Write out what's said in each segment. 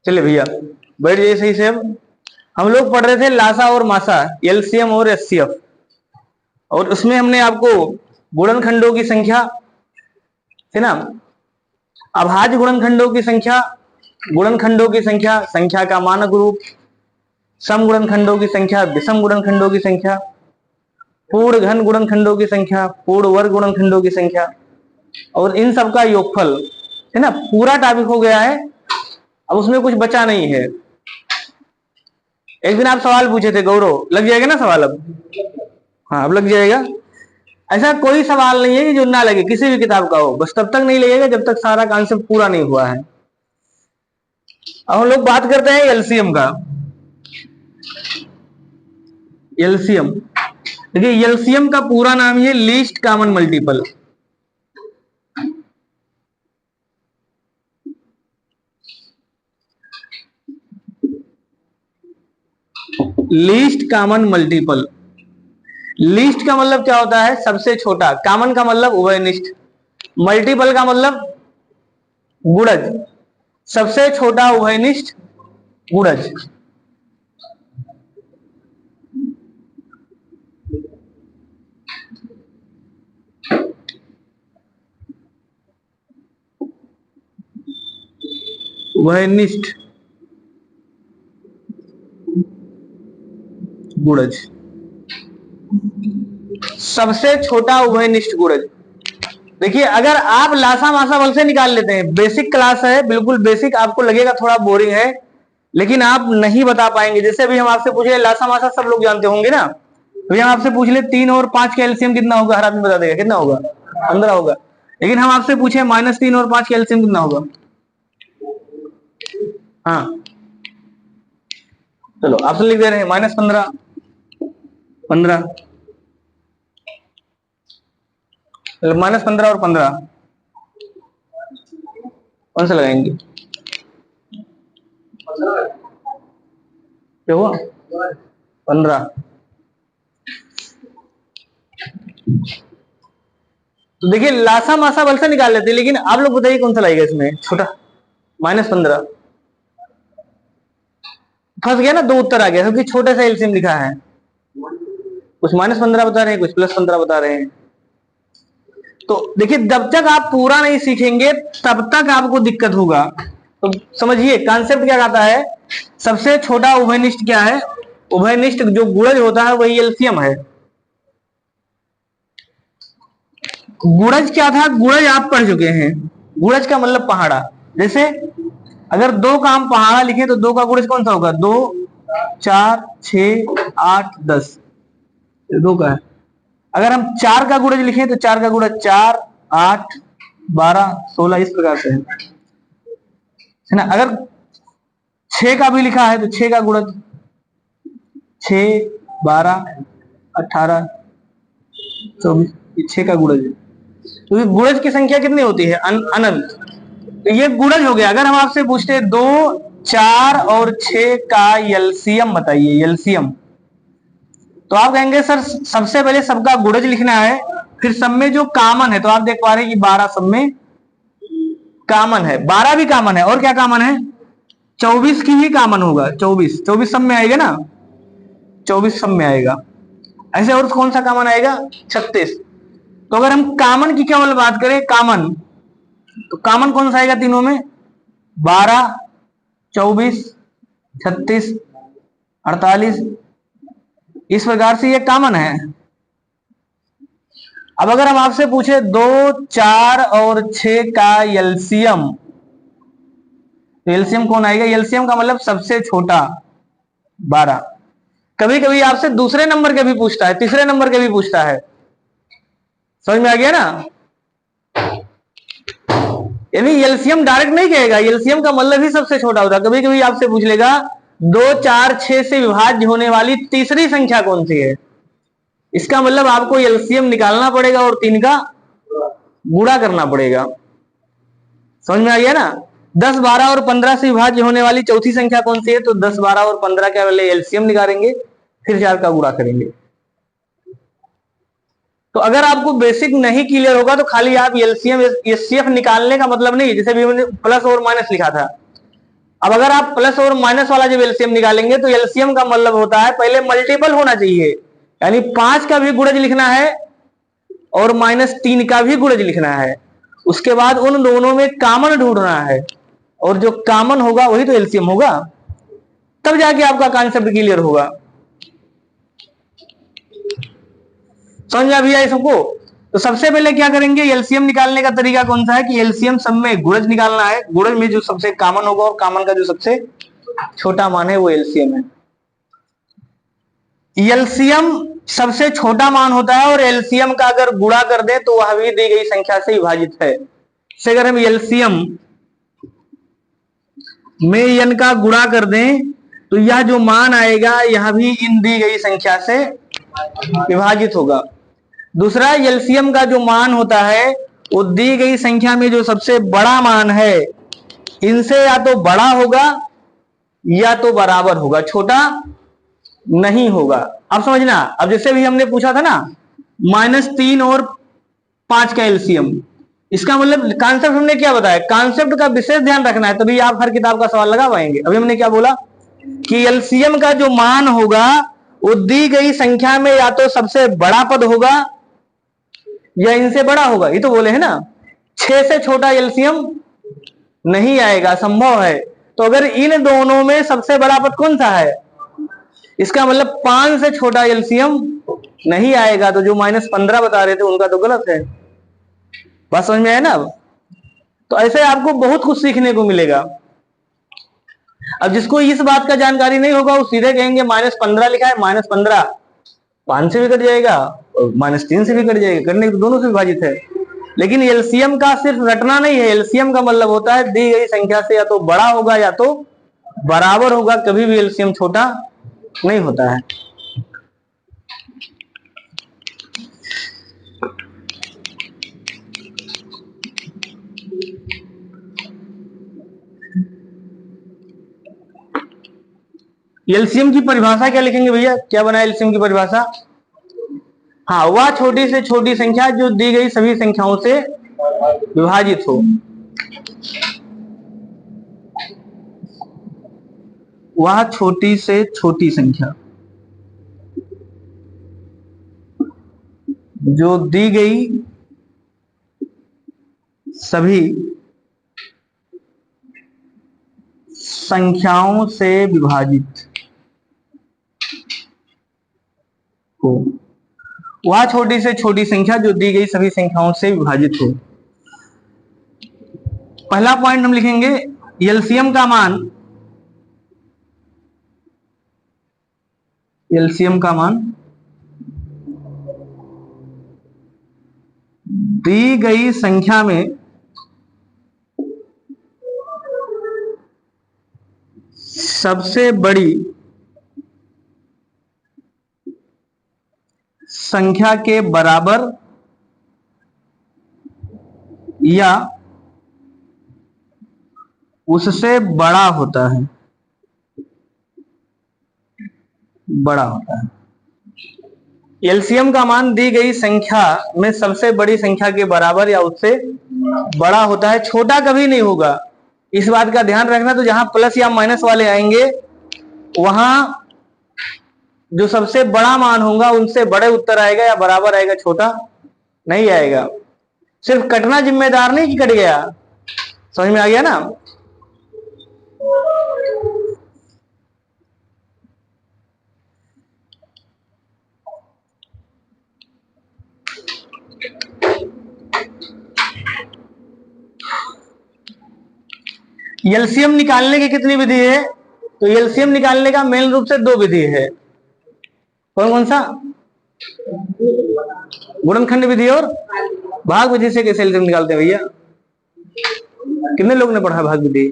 चलिए भैया बैठ जाइए सही से। अब हम लोग पढ़ रहे थे लासा और मासा, एलसीएम और एचसीएफ, और उसमें हमने आपको गुणनखंडों की संख्या है ना, अभाज्य गुणनखंडों की संख्या, गुणनखंडों की संख्या, संख्या का मानक रूप, सम गुणनखंडों की संख्या, विषम गुणनखंडों की संख्या, पूर्ण घन गुणनखंडों की संख्या, पूर्ण वर्ग गुणनखंडों की संख्या, और इन सब का योगफल है ना, पूरा टॉपिक हो गया है। अब उसमें कुछ बचा नहीं है। एक दिन आप सवाल पूछे थे गौरव, लग जाएगा ना सवाल अब? हाँ अब लग जाएगा। ऐसा कोई सवाल नहीं है कि जो ना लगे, किसी भी किताब का हो, बस तब तक नहीं लगेगा जब तक सारा कॉन्सेप्ट पूरा नहीं हुआ है। अब हम लोग बात करते हैं एलसीएम का। एलसीएम देखिए, एलसीएम का पूरा नाम है least common multiple. Least common multiple. Least का मतलब क्या होता है? सबसे छोटा। कॉमन का मतलब उभयनिष्ठ। मल्टीपल का मतलब गुणज। सबसे छोटा उभयनिष्ठ गुणज। उभयनिष्ठ गुणज, सबसे छोटा उभयनिष्ठ गुणज। देखिए अगर आप लासा मासा बल से निकाल लेते हैं, बेसिक क्लास है, बिल्कुल बेसिक, आपको लगेगा थोड़ा बोरिंग है, लेकिन आप नहीं बता पाएंगे। जैसे अभी हम आपसे पूछे लासा मासा सब लोग जानते होंगे ना, अभी हम आपसे पूछ ले 3 और 5 का एलसीएम कितना होगा, हर आदमी बता देगा कितना होगा, 15 होगा। लेकिन हम आपसे पूछे -3 और 5 का एलसीएम कितना होगा? हाँ चलो ऑप्शन लिख दे रहे हैं, -15, 15, -15 और 15 कौन सा लगाएंगे? क्या हुआ? 15। तो देखिए लासा मासा बल से निकाल लेते, लेकिन आप लोग बताइए कौन सा लगेगा इसमें छोटा? -15। फंस गया ना, दो उत्तर आ गया क्योंकि छोटे सा एलसीएम लिखा है। कुछ -15 बता रहे हैं, कुछ +15 बता रहे हैं। तो देखिए जब तक आप पूरा नहीं सीखेंगे तब तक आपको दिक्कत होगा। तो समझिए कॉन्सेप्ट क्या कहता है, सबसे छोटा उभयनिष्ठ क्या है? उभयनिष्ठ जो गुणज होता है वही एलसीएम है। गुणज क्या था? गुणज आप पढ़ चुके हैं। गुणज का मतलब पहाड़ा। जैसे अगर 2 का हम पहाड़ा लिखे तो 2 का गुणज कौन सा होगा? 2, 4, 6, 8, 10, 2 का है। अगर हम 4 का गुणज लिखें तो 4 का गुणज 4, 8, 12, 16 इस प्रकार से है ना। अगर 6 का भी लिखा है तो 6 का गुणज 6, 12, 18, 24, 6 का गुणज है। तो गुणज की संख्या कितनी होती है? अनंत। तो ये गुणज हो गया। अगर हम आपसे पूछते 2, 4 और 6 का एलसीएम बताइए, एलसीएम, तो आप कहेंगे सर सबसे पहले सबका गुणज लिखना है, फिर सब में जो कॉमन है, तो आप देख पा रहे हैं कि 12 सब में कॉमन है, 12 भी कॉमन है, और क्या कॉमन है? 24 की ही कॉमन होगा। 24 सब में आएगा ना, 24 सब में आएगा। ऐसे और कौन सा कॉमन आएगा? 36। तो अगर हम कॉमन की केवल बात करें, कॉमन, तो कॉमन कौन सा आएगा तीनों में? 12, 24, 36, 48, इस प्रकार से ये कॉमन है। अब अगर हम आपसे पूछे 2, 4 और 6 का एलसीएम, तो एलसीएम कौन आएगा? एलसीएम का मतलब सबसे छोटा 12। कभी कभी आपसे दूसरे नंबर के भी पूछता है, तीसरे नंबर के भी पूछता है। समझ में आ गया ना? यानी एलसीएम डायरेक्ट नहीं कहेगा, एलसीएम का मतलब ही सबसे छोटा होता है। कभी कभी आपसे पूछ लेगा 2, 4, 6 से विभाज्य होने वाली तीसरी संख्या कौन सी है? इसका मतलब आपको एलसीएम निकालना पड़ेगा और 3 का गुणा करना पड़ेगा। समझ में आ गया ना? 10, 12 और 15 से विभाज्य होने वाली चौथी संख्या कौन सी है? तो 10, 12 और 15 के पहले एलसीएम निकालेंगे, फिर 4 का गुणा करेंगे। तो अगर आपको बेसिक नहीं क्लियर होगा तो खाली आप एलसीएम एचसीएफ निकालने का मतलब नहीं है। जैसे भी मैंने प्लस और माइनस लिखा था, अब अगर आप प्लस और माइनस वाला जब एलसीएम निकालेंगे तो एलसीएम का मतलब होता है पहले मल्टीपल होना चाहिए, यानी 5 का भी गुणज लिखना है और -3 का भी गुणज लिखना है, उसके बाद उन दोनों में कॉमन ढूंढना है और जो कॉमन होगा वही तो एलसीएम होगा, तब जाके आपका कॉन्सेप्ट क्लियर होगा। समझ में अभी आई सबको? तो सबसे पहले क्या करेंगे, एलसीएम निकालने का तरीका कौन सा है कि एलसीएम सब में गुणज निकालना है, गुणज में जो सबसे कॉमन होगा और कॉमन का जो सबसे छोटा मान है वो एलसीएम है। एलसीएम सबसे छोटा मान होता है और एलसीएम का अगर गुणा कर दे तो वह भी दी गई संख्या से विभाजित है। से अगर हम एलसीएम में n का गुणा कर दें तो यह जो मान आएगा यह भी इन दी गई संख्या से विभाजित होगा। दूसरा, एलसीएम का जो मान होता है वो दी गई संख्या में जो सबसे बड़ा मान है इनसे या तो बड़ा होगा या तो बराबर होगा, छोटा नहीं होगा। अब समझना, अब जैसे भी हमने पूछा था ना -3 और 5 का एलसीएम, इसका मतलब कॉन्सेप्ट हमने क्या बताया, कॉन्सेप्ट का विशेष ध्यान रखना है तभी आप हर किताब का सवाल लगा पाएंगे। अभी हमने क्या बोला कि एलसीएम का जो मान होगा वो दी गई संख्या में या तो सबसे बड़ा पद होगा या इनसे बड़ा होगा, ये तो बोले है ना। 6 से छोटा एलसीएम नहीं आएगा, संभव है। तो अगर इन दोनों में सबसे बड़ा पद कौन सा है, इसका मतलब 5 से छोटा एलसीएम नहीं आएगा। तो जो -15 बता रहे थे उनका तो गलत है। बात समझ में आया ना? अब तो ऐसे आपको बहुत कुछ सीखने को मिलेगा। अब जिसको इस बात का जानकारी नहीं होगा वो सीधे कहेंगे -15 लिखा है, -15 5 से भी कट जाएगा और -3 से भी कट जाएगा, करने तो दोनों से विभाजित है। लेकिन एलसीएम का सिर्फ रटना नहीं है, एलसीएम का मतलब होता है दी गई संख्या से या तो बड़ा होगा या तो बराबर होगा, कभी भी एलसीएम छोटा नहीं होता है। एलसीएम की परिभाषा क्या लिखेंगे भैया, क्या बना एलसीएम की परिभाषा? हाँ, वह छोटी से छोटी संख्या जो दी गई सभी संख्याओं से विभाजित हो। वह छोटी से छोटी संख्या जो दी गई सभी संख्याओं से विभाजित हो। वह छोटी से छोटी संख्या जो दी गई सभी संख्याओं से विभाजित हो। पहला पॉइंट हम लिखेंगे एलसीएम का मान, एलसीएम का मान दी गई संख्या में सबसे बड़ी संख्या के बराबर या उससे बड़ा होता है, बड़ा होता है। एलसीएम का मान दी गई संख्या में सबसे बड़ी संख्या के बराबर या उससे बड़ा होता है, छोटा कभी नहीं होगा। इस बात का ध्यान रखना। तो जहां प्लस या माइनस वाले आएंगे वहां जो सबसे बड़ा मान होगा उनसे बड़े उत्तर आएगा या बराबर आएगा, छोटा नहीं आएगा। सिर्फ कटना जिम्मेदार नहीं कि कट गया। समझ में आ गया ना? एलसीएम निकालने की कितनी विधि है? तो एलसीएम निकालने का मेन रूप से 2 विधि है। कौन कौन सा? गुणनखंड विधि और भाग विधि। से कैसे एलसीएम निकालते हैं भैया? कितने लोग ने पढ़ा भाग विधि?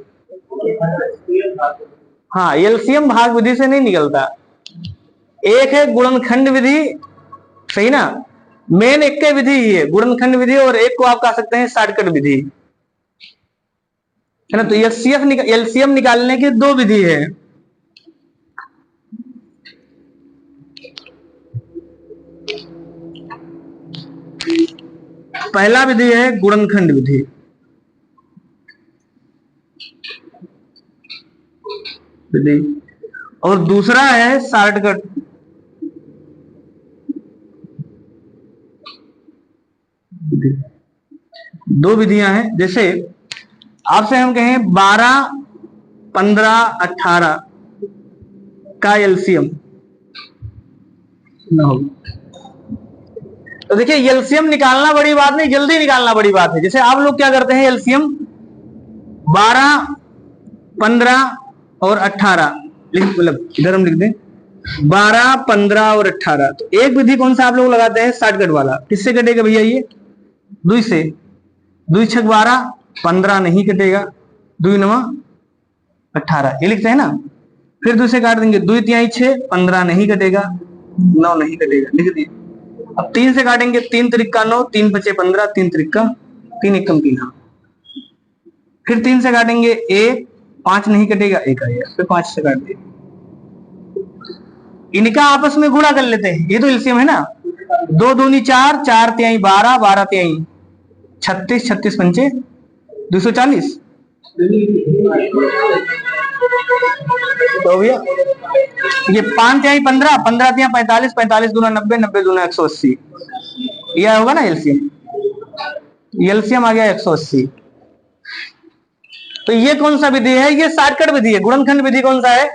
हाँ, एलसीएम भाग विधि से नहीं निकलता। एक है गुणनखंड विधि, सही ना? मेन एक के विधि ही है गुणनखंड विधि, और एक को आप कह सकते हैं शॉर्टकट विधि, है ना? तो एलसीएम निकालने की 2 विधि है। पहला विधि है गुणनखंड विधि। विधि। और दूसरा है शॉर्टकट विधि। दो विधियां हैं, जैसे आपसे हम कहें 12, 15, 18 का एलसीएम ना हो, तो देखिए एलसीएम निकालना बड़ी बात नहीं, जल्दी निकालना बड़ी बात है। जैसे आप लोग क्या करते हैं, एलसीएम 12, 15 और 18 मतलब इधर हम लिख दें 12, 15 और 18। तो एक विधि कौन सा आप लोग लगाते हैं, शॉर्टकट वाला। किससे कटेगा भैया, ये 2 से, 2 छक 12, 15 नहीं कटेगा, 2 9 18 ये लिखते हैं ना। फिर 2 से काट देंगे, 2 3 6, 15 नहीं कटेगा, 9 नहीं कटेगा, लिख दिए। अब 3 से काटेंगे, 3 त्रिका 9, 3 5 15, 3 त्रिका 3 एकम 3। हाँ, फिर 3 से काटेंगे 1, 5 नहीं कटेगा, 1 आएगा, फिर 5 से काट दिए। इनका आपस में गुणा कर लेते हैं, ये तो एलसीएम है ना। 2 दूनी 4, 4 तिहाई 12, 12 तिहाई 36, 36 पंचे 240। तो भैया ये 5 तिहाई 15, 15 तिहाई 45, 45 दूना 90, 90 दूना 180, यह होगा ना एलसीएम। एलसीएम आ गया 180। तो ये कौन सा विधि है, ये शॉर्टकट विधि है। गुणनखंड विधि कौन सा है,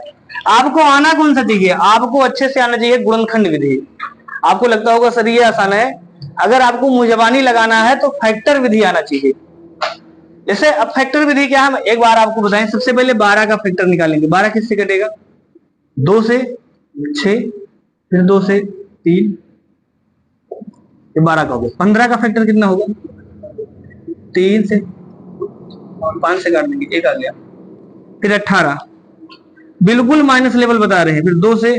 आपको आना कौन सा चाहिए, आपको अच्छे से आना चाहिए गुणनखंड विधि। आपको लगता होगा सर ये आसान है, अगर आपको मुजबानी लगाना है तो फैक्टर विधि आना चाहिए। जैसे अब फैक्टर विधि क्या है, एक बार आपको बताएं। सबसे पहले 12 का फैक्टर निकालेंगे। 12 किससे कटेगा, 2 से 6, फिर 2 से 3, ये 12 का हो गया। 15 का फैक्टर कितना होगा, 3 से, 5 से काट देंगे, 1 आ गया। फिर 18 बिल्कुल माइनस लेवल बता रहे हैं, फिर 2 से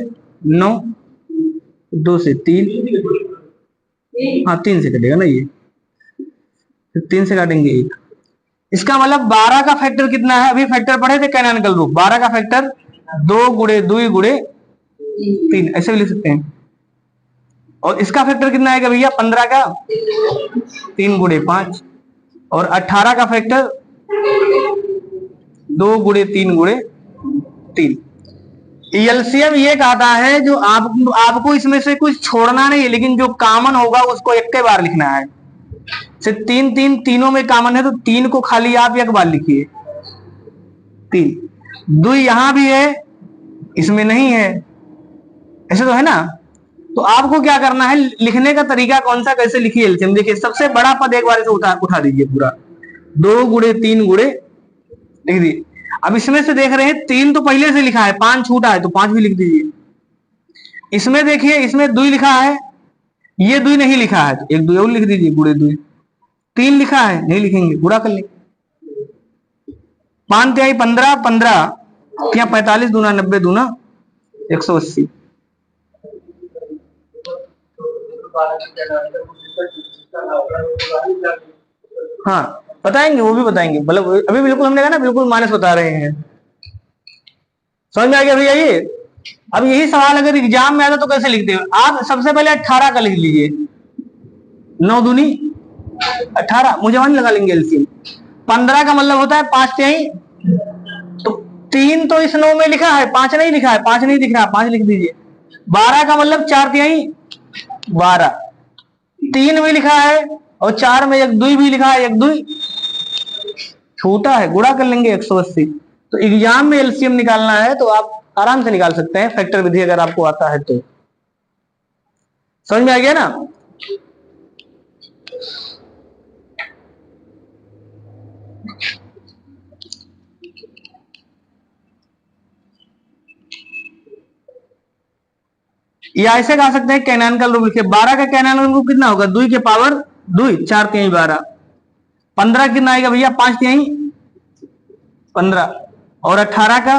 9, 2 से 3, हाँ 3 से कटेगा ना ये, फिर 3 से काटेंगे 1। इसका मतलब 12 का फैक्टर कितना है, अभी फैक्टर पढ़े थे कैनोनिकल रूप। 12 का फैक्टर 2 गुणे 2 गुणे 3, ऐसे भी लिख सकते हैं। और इसका फैक्टर कितना आएगा भैया, 15 का 3 गुणे 5, और 18 का फैक्टर 2 गुणे 3 गुणे 3। एलसीएम ये कहता है जो आपको इसमें से कुछ छोड़ना नहीं है, लेकिन जो कॉमन होगा उसको एक के बार लिखना है। से 3 3 तीनों में कॉमन है, तो 3 को खाली आप एक बार लिखिए, 3। 2 यहां भी है, इसमें नहीं है, ऐसे तो है ना। तो आपको क्या करना है, लिखने का तरीका कौन सा, कैसे लिखिए एलसीएम। देखिए सबसे बड़ा पद एक बार से उठा दीजिए पूरा, 2 गुणे 3 गुणे लिख दीजिए। अब इसमें से देख रहे हैं 3 तो पहले से लिखा है, 5 छूटा है, तो 5 भी लिख दीजिए। इसमें देखिए, इसमें 2 लिखा है, ये 2 नहीं लिखा है, तो 1 2 और लिख दीजिए, गुणे 2। 3 लिखा है, नहीं लिखेंगे, गुणा कर लेंगे। 5 तिहाई 15, 15 तिहाई 45 दूना 90 दूना 180। हाँ बताएंगे, वो भी बताएंगे, मतलब अभी बिल्कुल हमने कहा ना, बिल्कुल माइनस बता रहे हैं। समझ में आ गया भैया ये। अब यही सवाल अगर एग्जाम में आता तो कैसे लिखते हो आप, सबसे पहले 18 का लिख लीजिए, 9 दूनी 18, मुजबानी लगा लेंगे एलसीएम। 15 का मतलब होता है 5 तिहाई, तो 3 तो इस 9 में लिखा है, 5 नहीं लिखा है, 5 नहीं दिख रहा, 5 लिख दीजिए। 12 का मतलब 4 तिहाई 12, 3 भी लिखा है, और 4 में 1 2 भी लिखा है, 1 2 छोटा है, गुणा कर लेंगे 180। तो एग्जाम में एलसीएम निकालना है तो आप आराम से निकाल सकते हैं, फैक्टर विधि अगर आपको आता है तो। समझ में आ गया ना। या ऐसे कह सकते हैं कैनोनिकल रूप लिखे। 12 का कैनोनिकल रूप कितना होगा, 2 के पावर 2, 4 तिहाई 12। 15 कितना आएगा भैया, 5 तिहाई 15, और 18 का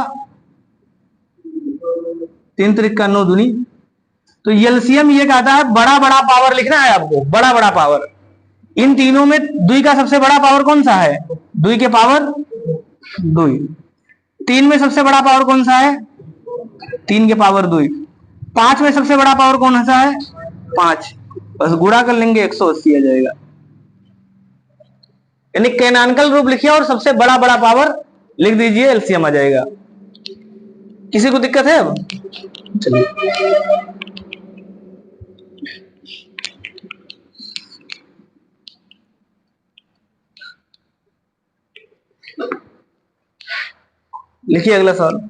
3 त्रिक का 9 दूनी। तो एलसीएम ये कहता है बड़ा बड़ा पावर लिखना है आपको, बड़ा बड़ा पावर। इन तीनों में 2 का सबसे बड़ा पावर कौन सा है, 2 के पावर 2। 3 में सबसे बड़ा पावर कौन सा है, 3 के पावर 2। 5 में सबसे बड़ा पावर कौन सा है, 5। बस गुणा कर लेंगे, 180 आ जाएगा। यानी कैनोनिकल रूप लिखिए और सबसे बड़ा बड़ा पावर लिख दीजिए, एलसीएम आ जाएगा। किसी को दिक्कत है अब? चलिए, लिखिए अगला सवाल।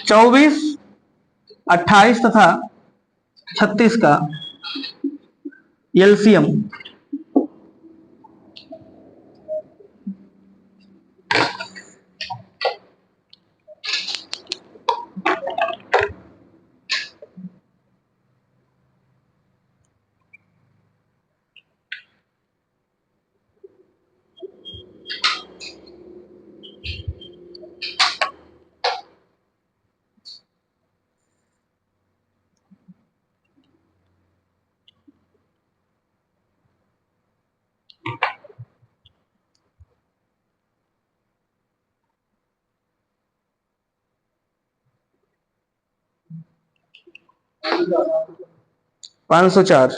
24, 28 तथा 36 का एलसीएम पाँच सौ चार।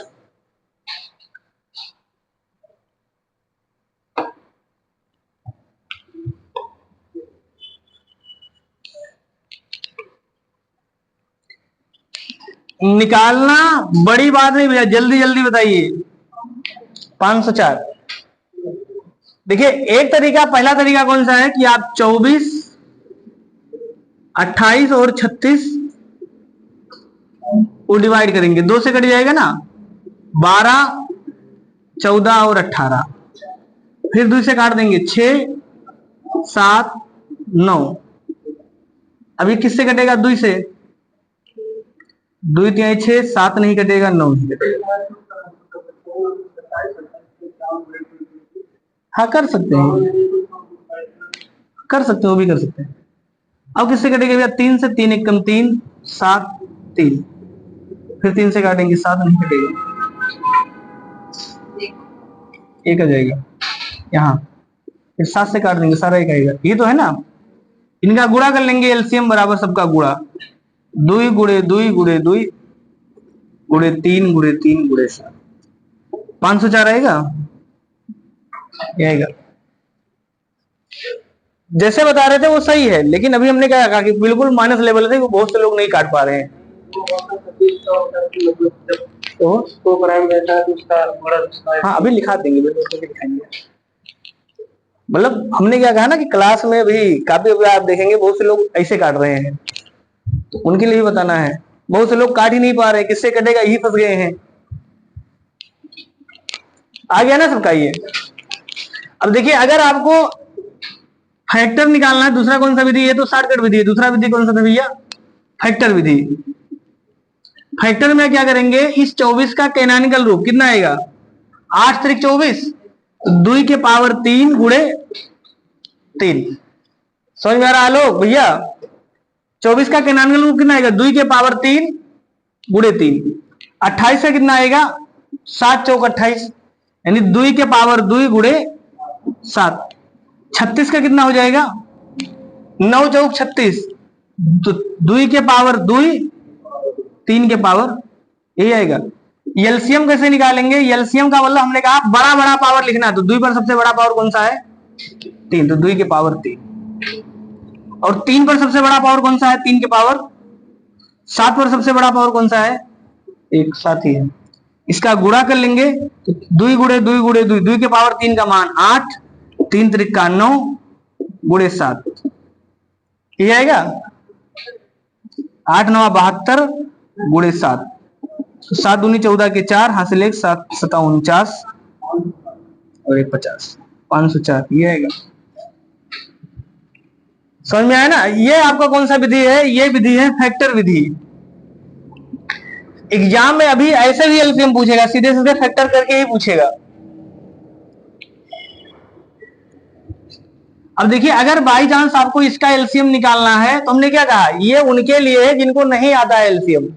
निकालना बड़ी बात नहीं भैया, जल्दी जल्दी बताइए। 504। देखिए एक तरीका, पहला तरीका कौन सा है कि आप 24, 28 और 36 को डिवाइड करेंगे, 2 से कट जाएगा ना, 12, 14 और 18, फिर 2 से काट देंगे 6, 7, 9। अभी किससे कटेगा? 2 से। 2 3 6, 7 नहीं कटेगा, 9 नहीं कटेगा। हाँ कर सकते हैं, कर सकते हो, वो भी कर सकते हैं। अब किससे कटेगा भैया? 3 से। 3 एक कम 3, 7, 3, फिर 3 से काटेंगे, 7 नहीं कटेगा, 1 आ जाएगा यहाँ, फिर 7 से काट देंगे, सारा 1 आएगा। ये तो है ना। इनका गुणा कर लेंगे, एलसीएम बराबर सबका गुणा, 2 गुणे 2 गुणे 2 गुणे 3 गुणे 3 गुणे 7, 504 आएगा, ये आएगा। जैसे बता रहे थे वो सही है, लेकिन अभी हमने क्या कहा कि बिल्कुल माइनस लेवल थे, वो बहुत से लोग नहीं काट पा रहे हैं। तो हाँ अभी लिखा देंगे, दिखाएंगे। मतलब हमने क्या कहा ना कि क्लास में भी काफी आप देखेंगे बहुत से लोग ऐसे काट रहे हैं, तो उनके लिए भी बताना है। बहुत से लोग काट ही नहीं पा रहे, किससे कटेगा यही फंस गए हैं। आ गया ना सबका ये। अब देखिए अगर आपको फैक्टर निकालना है, दूसरा कौन सा विधि है? तो शॉर्टकट विधि है। दूसरा विधि कौन सा था भैया? फैक्टर विधि। फैक्टर में क्या करेंगे? इस 24 का कैनोनिकल रूप कितना आएगा? 8 त्रिक 24, 2 के पावर 3 गुणे 3। समझ में आ रहा लोग भैया? 24 का कैनोनिकल रूप कितना आएगा? 2 के पावर 3 गुणे 3। 28 का कितना आएगा? 7 चौक 28, यानी 2 के पावर 2 गुणे 7। 36 का कितना हो जाएगा? 9 चौक 36, तो 2 के पावर 2, 3 के पावर, यही आएगा। एलसीएम कैसे निकालेंगे? एलसीएम का मतलब हमने कहा बड़ा बड़ा पावर लिखना है, तो 2 पर सबसे बड़ा पावर कौन सा है? 3, तो 2 के पावर 3। और 3 पर सबसे बड़ा पावर कौन सा है? 3 के पावर। 7 पर सबसे बड़ा पावर कौन सा है? 1, 7 ही है। इसका गुणा कर लेंगे, तो 2 गुणे 2 गुणे 2, 2 के पावर 3 का मान 8, 3 त्रिका 9 गुणे 7, ये आएगा 8 9 72 गुणे 7, 7 दूनी 14 के 4, हासिल 1, 7 7 49 और 1 50, 504, ये आएगा। समझ में आया ना? ये आपका कौन सा विधि है? ये विधि है फैक्टर विधि। एग्जाम में अभी ऐसे भी एलसीएम पूछेगा, सीधे सीधे फैक्टर करके ही पूछेगा। अब देखिए अगर बाई चांस आपको इसका एलसीएम निकालना है, तो हमने क्या कहा, ये उनके लिए है जिनको नहीं आता है एलसीएम।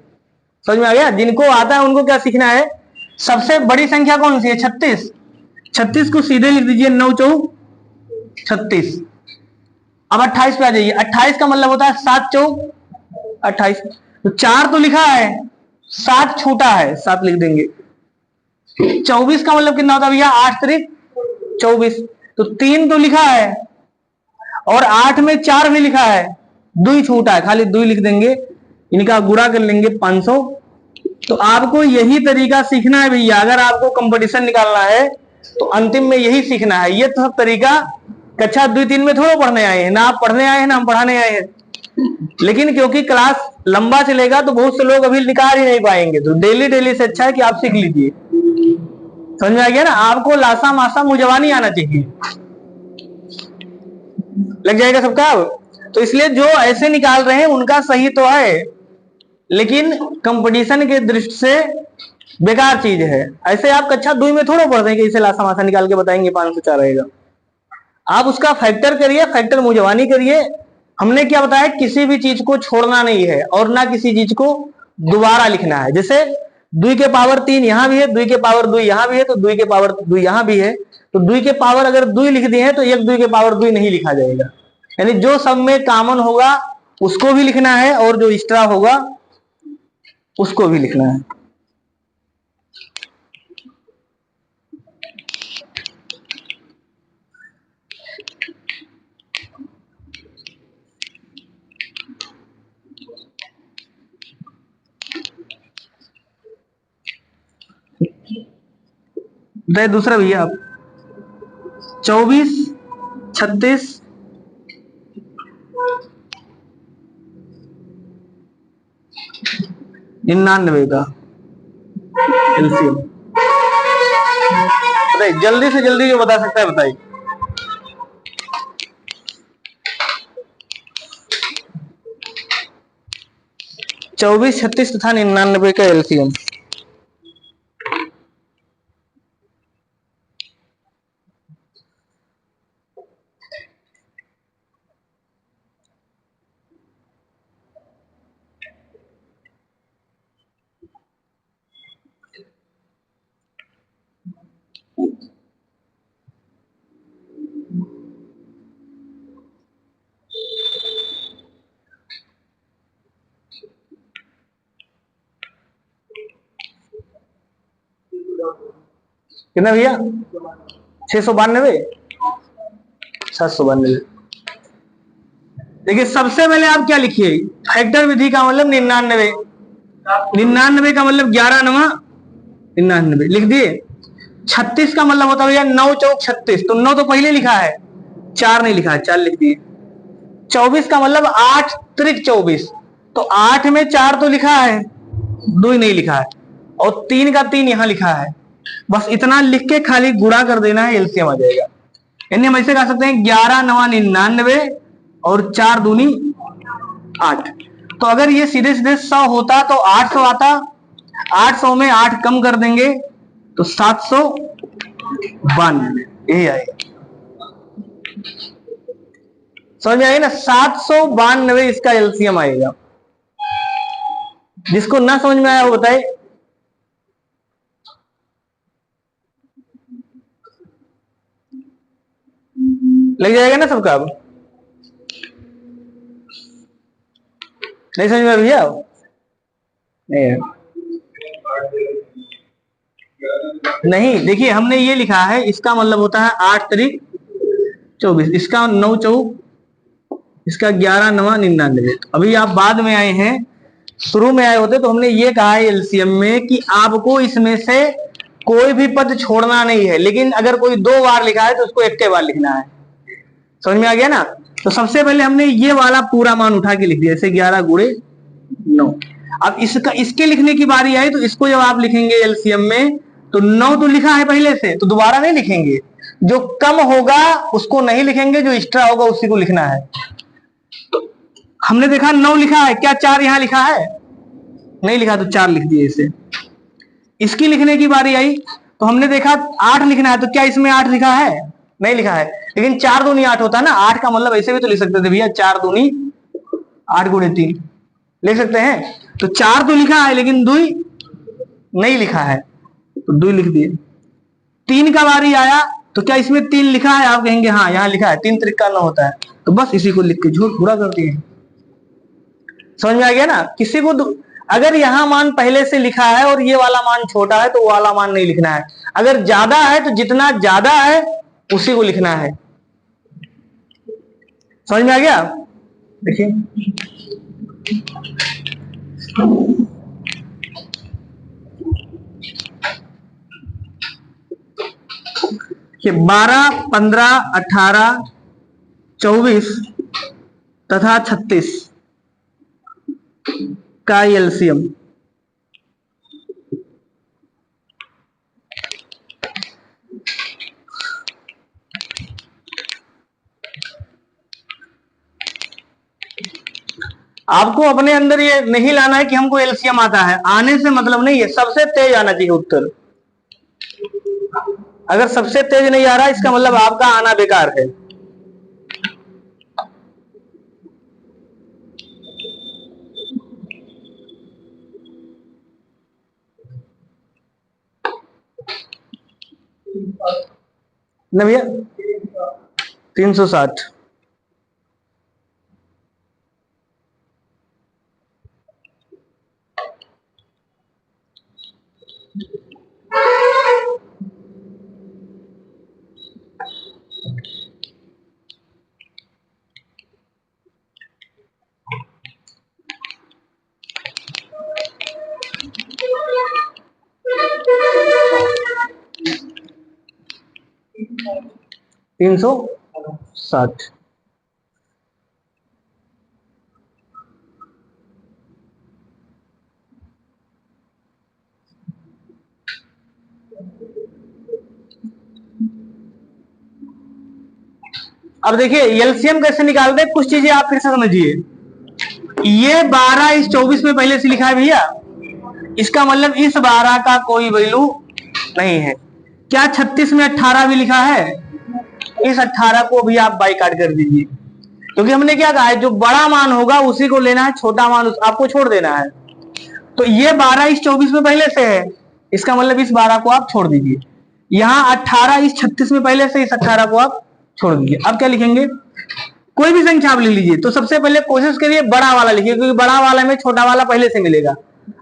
समझ में आ गया? जिनको आता है उनको क्या सीखना है? सबसे बड़ी संख्या कौन सी है? 36। 36 को सीधे लिख दीजिए, 9 चौक 36। अब 28 पे आ जाइए। 28 का मतलब होता है 7 चौक 28, तो 4 तो लिखा है, 7 छूटा है, 7 लिख देंगे। 24 का मतलब कितना होता है भैया? 8 त्रिक 24, तो 3 तो लिखा है, और 8 में 4 भी लिखा है, 2 छूटा है, खाली 2 लिख देंगे, इनका गुणा कर लेंगे 500। तो आपको यही तरीका सीखना है भैया, अगर आपको कंपटीशन निकालना है तो अंतिम में यही सीखना है। ये तो सब तरीका कक्षा 2-3 में थोड़ा पढ़ने आए हैं, ना आप पढ़ने आए हैं ना हम पढ़ाने आए हैं। लेकिन क्योंकि क्लास लंबा चलेगा तो बहुत से लोग अभी निकाल ही नहीं पाएंगे, तो डेली डेली से अच्छा है कि आप सीख लीजिए। समझ में आ गया ना? आपको लासा मासा मुजवानी आना चाहिए, लग जाएगा सबका। तो इसलिए जो ऐसे निकाल रहे हैं उनका सही तो है, लेकिन कंपटीशन के दृष्टि से बेकार चीज है। ऐसे आप कक्षा 2 में थोड़ा पढ़ते हैं कि इसे लासा मासा निकाल के बताएंगे 504 रहेगा। आप उसका फैक्टर करिए, फैक्टर मुजवानी करिए। हमने क्या बताया, किसी भी चीज को छोड़ना नहीं है और ना किसी चीज को दोबारा लिखना है। जैसे 2 के पावर 3 यहां भी है, 2 के पावर 2 यहां भी है, तो 2 के पावर 2 यहां भी है, तो 2 के पावर अगर 2 लिख दिए हैं तो 1 2 के पावर 2 नहीं लिखा जाएगा। यानी जो सब में कॉमन होगा उसको भी लिखना है और जो एक्स्ट्रा होगा उसको भी लिखना है। बताइए दूसरा भैया आप। 24 36 99 का एलसीएम बताइए, जल्दी से जल्दी जो बता सकता है बताइए। 24 36 तथा 99 का एलसीएम। कितना भैया? 692 792। देखिए सबसे पहले आप क्या लिखिए, फैक्टर विधि का मतलब 99, 99 का मतलब 11 9 99 लिख दिए। 36 का मतलब होता है भैया 9 चौक 36, तो 9 तो पहले लिखा है, 4 नहीं लिखा है, 4 लिख दिए। 24 का मतलब 8 त्रिक 24, तो 8 में 4 तो लिखा है, 2 ही नहीं लिखा है, और 3 का 3 यहां लिखा है। बस इतना लिख के खाली गुणा कर देना है, एलसीएम आ जाएगा। यानी हम ऐसे कह सकते हैं 11 9 99 और 4 दूनी 8। तो अगर ये सीधे सीधे 100 होता तो 800 आता, 800 में 8 कम कर देंगे तो 792 यही आएगा। समझ में आएगी ना? 792 इसका एलसीएम आएगा। जिसको ना समझ में आया वो बताए। लग जाएगा ना सबका? अब नहीं समझ में भैया? नहीं, देखिए हमने ये लिखा है, इसका मतलब होता है 8 त्रिक 24, इसका 9 चौक, इसका 11 9 99। अभी आप बाद में आए हैं, शुरू में आए होते तो हमने ये कहा है एलसीएम में कि आपको इसमें से कोई भी पद छोड़ना नहीं है, लेकिन अगर कोई 2 बार लिखा है तो उसको 1 बार लिखना है। समझ में आ गया ना? तो सबसे पहले हमने ये वाला पूरा मान उठा के लिख दिया, जैसे 11 गुणे 9। अब इसका इसके लिखने की बारी आई तो इसको जब आप लिखेंगे एलसीएम में तो 9 तो लिखा है पहले से, तो दोबारा नहीं लिखेंगे। जो कम होगा उसको नहीं लिखेंगे, जो एक्स्ट्रा होगा उसी को लिखना है। तो हमने देखा 9 लिखा है, क्या 4 यहां लिखा है? नहीं लिखा, तो 4 लिख दिए इसे। इसकी लिखने की बारी आई तो हमने देखा 8 लिखना है, तो क्या इसमें 8 लिखा है? नहीं लिखा है, लेकिन 4 दूनी 8 होता है ना। 8 का मतलब ऐसे भी तो लिख सकते थे भैया, 4 दूनी 8 गुणे 3 लिख सकते हैं। तो 4 तो लिखा है लेकिन 2 नहीं लिखा है, तो 2 लिख दिए। 3 का बारी आया तो क्या इसमें 3 लिखा है? आप कहेंगे हाँ यहां लिखा है, 3 त्रिक का 9 होता है, तो बस इसी को लिख के झूठ पूरा कर दिए। समझ में आ गया ना? किसी को अगर यहां मान पहले से लिखा है और ये वाला मान छोटा है तो वो वाला मान नहीं लिखना है। अगर ज्यादा है तो जितना ज्यादा है उसी को लिखना है। समझ में आ गया? देखिए कि 12, 15, 18, 24 तथा 36 का एलसीएम आपको अपने अंदर ये नहीं लाना है कि हमको एलसीएम आता है, आने से मतलब नहीं है, सबसे तेज आना चाहिए उत्तर। अगर सबसे तेज नहीं आ रहा इसका मतलब आपका आना बेकार है। ना भैया 360। तीन सौ साठ। अब देखिए एलसीएम कैसे निकालते हैं, कुछ चीजें आप फिर से समझिए। ये 12 इस 24 में पहले से लिखा है भैया, इसका मतलब इस 12 का कोई वैल्यू नहीं है। क्या 36 में 18 भी लिखा है? इस 18 को भी आप बाई काट कर दीजिए, क्योंकि हमने क्या कहा है, जो बड़ा मान होगा उसी को लेना है, छोटा मान आपको छोड़ देना है। तो ये 12 इस 24 में पहले से है, इसका मतलब इस 12 को आप छोड़ दीजिए। यहाँ 18 इस 36 में पहले से, इस 18 को आप छोड़ दीजिए। अब क्या लिखेंगे, कोई भी संख्या आप लिख लीजिए। तो सबसे पहले कोशिश करिए बड़ा वाला लिखिए, क्योंकि बड़ा वाला में छोटा वाला पहले से मिलेगा।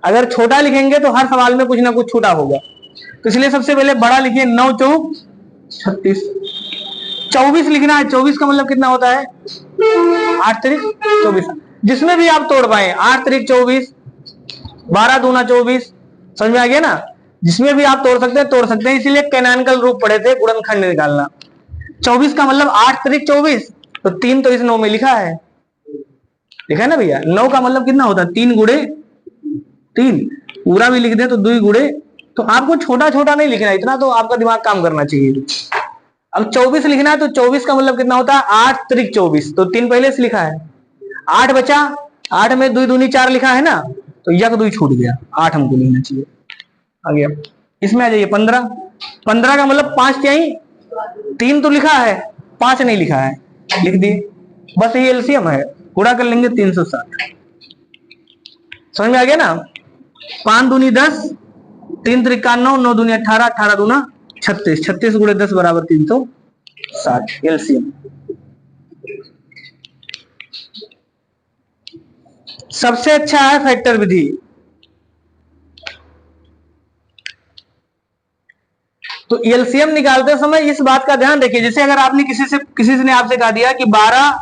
अगर छोटा लिखेंगे तो हर सवाल में कुछ ना कुछ छोटा होगा, तो इसलिए सबसे पहले बड़ा लिखिए। 9 चौक 36, 24 लिखना है। 24 का मतलब कितना होता है, 8 तारीख 24। जिसमें भी आप तोड़ पाए, 8 तारीख 24, 12 दूना 24, समझ में आ गया ना? जिसमें भी आप तोड़ सकते हैं तोड़ सकते हैं, इसीलिए कैनोनिकल रूप पढ़े थे, गुणनखंड निकालना। 24 का मतलब 8 तारीख 24, तो 3 तो इस 9 में लिखा है, लिखा है ना भैया। 9 का मतलब कितना होता है, 3 गुणे 3, पूरा भी लिख दे तो 2 गुणे। तो आपको छोटा छोटा नहीं लिखना, इतना तो आपका दिमाग काम करना चाहिए। अब 24 लिखना है, तो 24 का मतलब कितना होता है, 8 तारीख 24, तो 3 पहले से लिखा है। 8 बचा, 8 में 2 दूनी 4 लिखा है ना, तो यक 2 छूट गया, 8 हमको लिखना चाहिए। आ गया। इसमें आ जाइए 15। 15 का मतलब 5 त्याई 3 तो लिखा है, 5 नहीं लिखा है, लिख दिए। बस ये एलसीएम है, गुणा कर लेंगे 360। समझ में आ गया ना? 5 दूनी 10, 3 त्रिका 9, 9 दूनी 18, 18 दूना 36, 36 गुणे 10 बराबर 360 एलसीएम। सबसे अच्छा है फैक्टर विधि। तो एलसीएम निकालते समय इस बात का ध्यान रखिए, जैसे अगर आपने किसी ने आपसे कहा दिया कि 12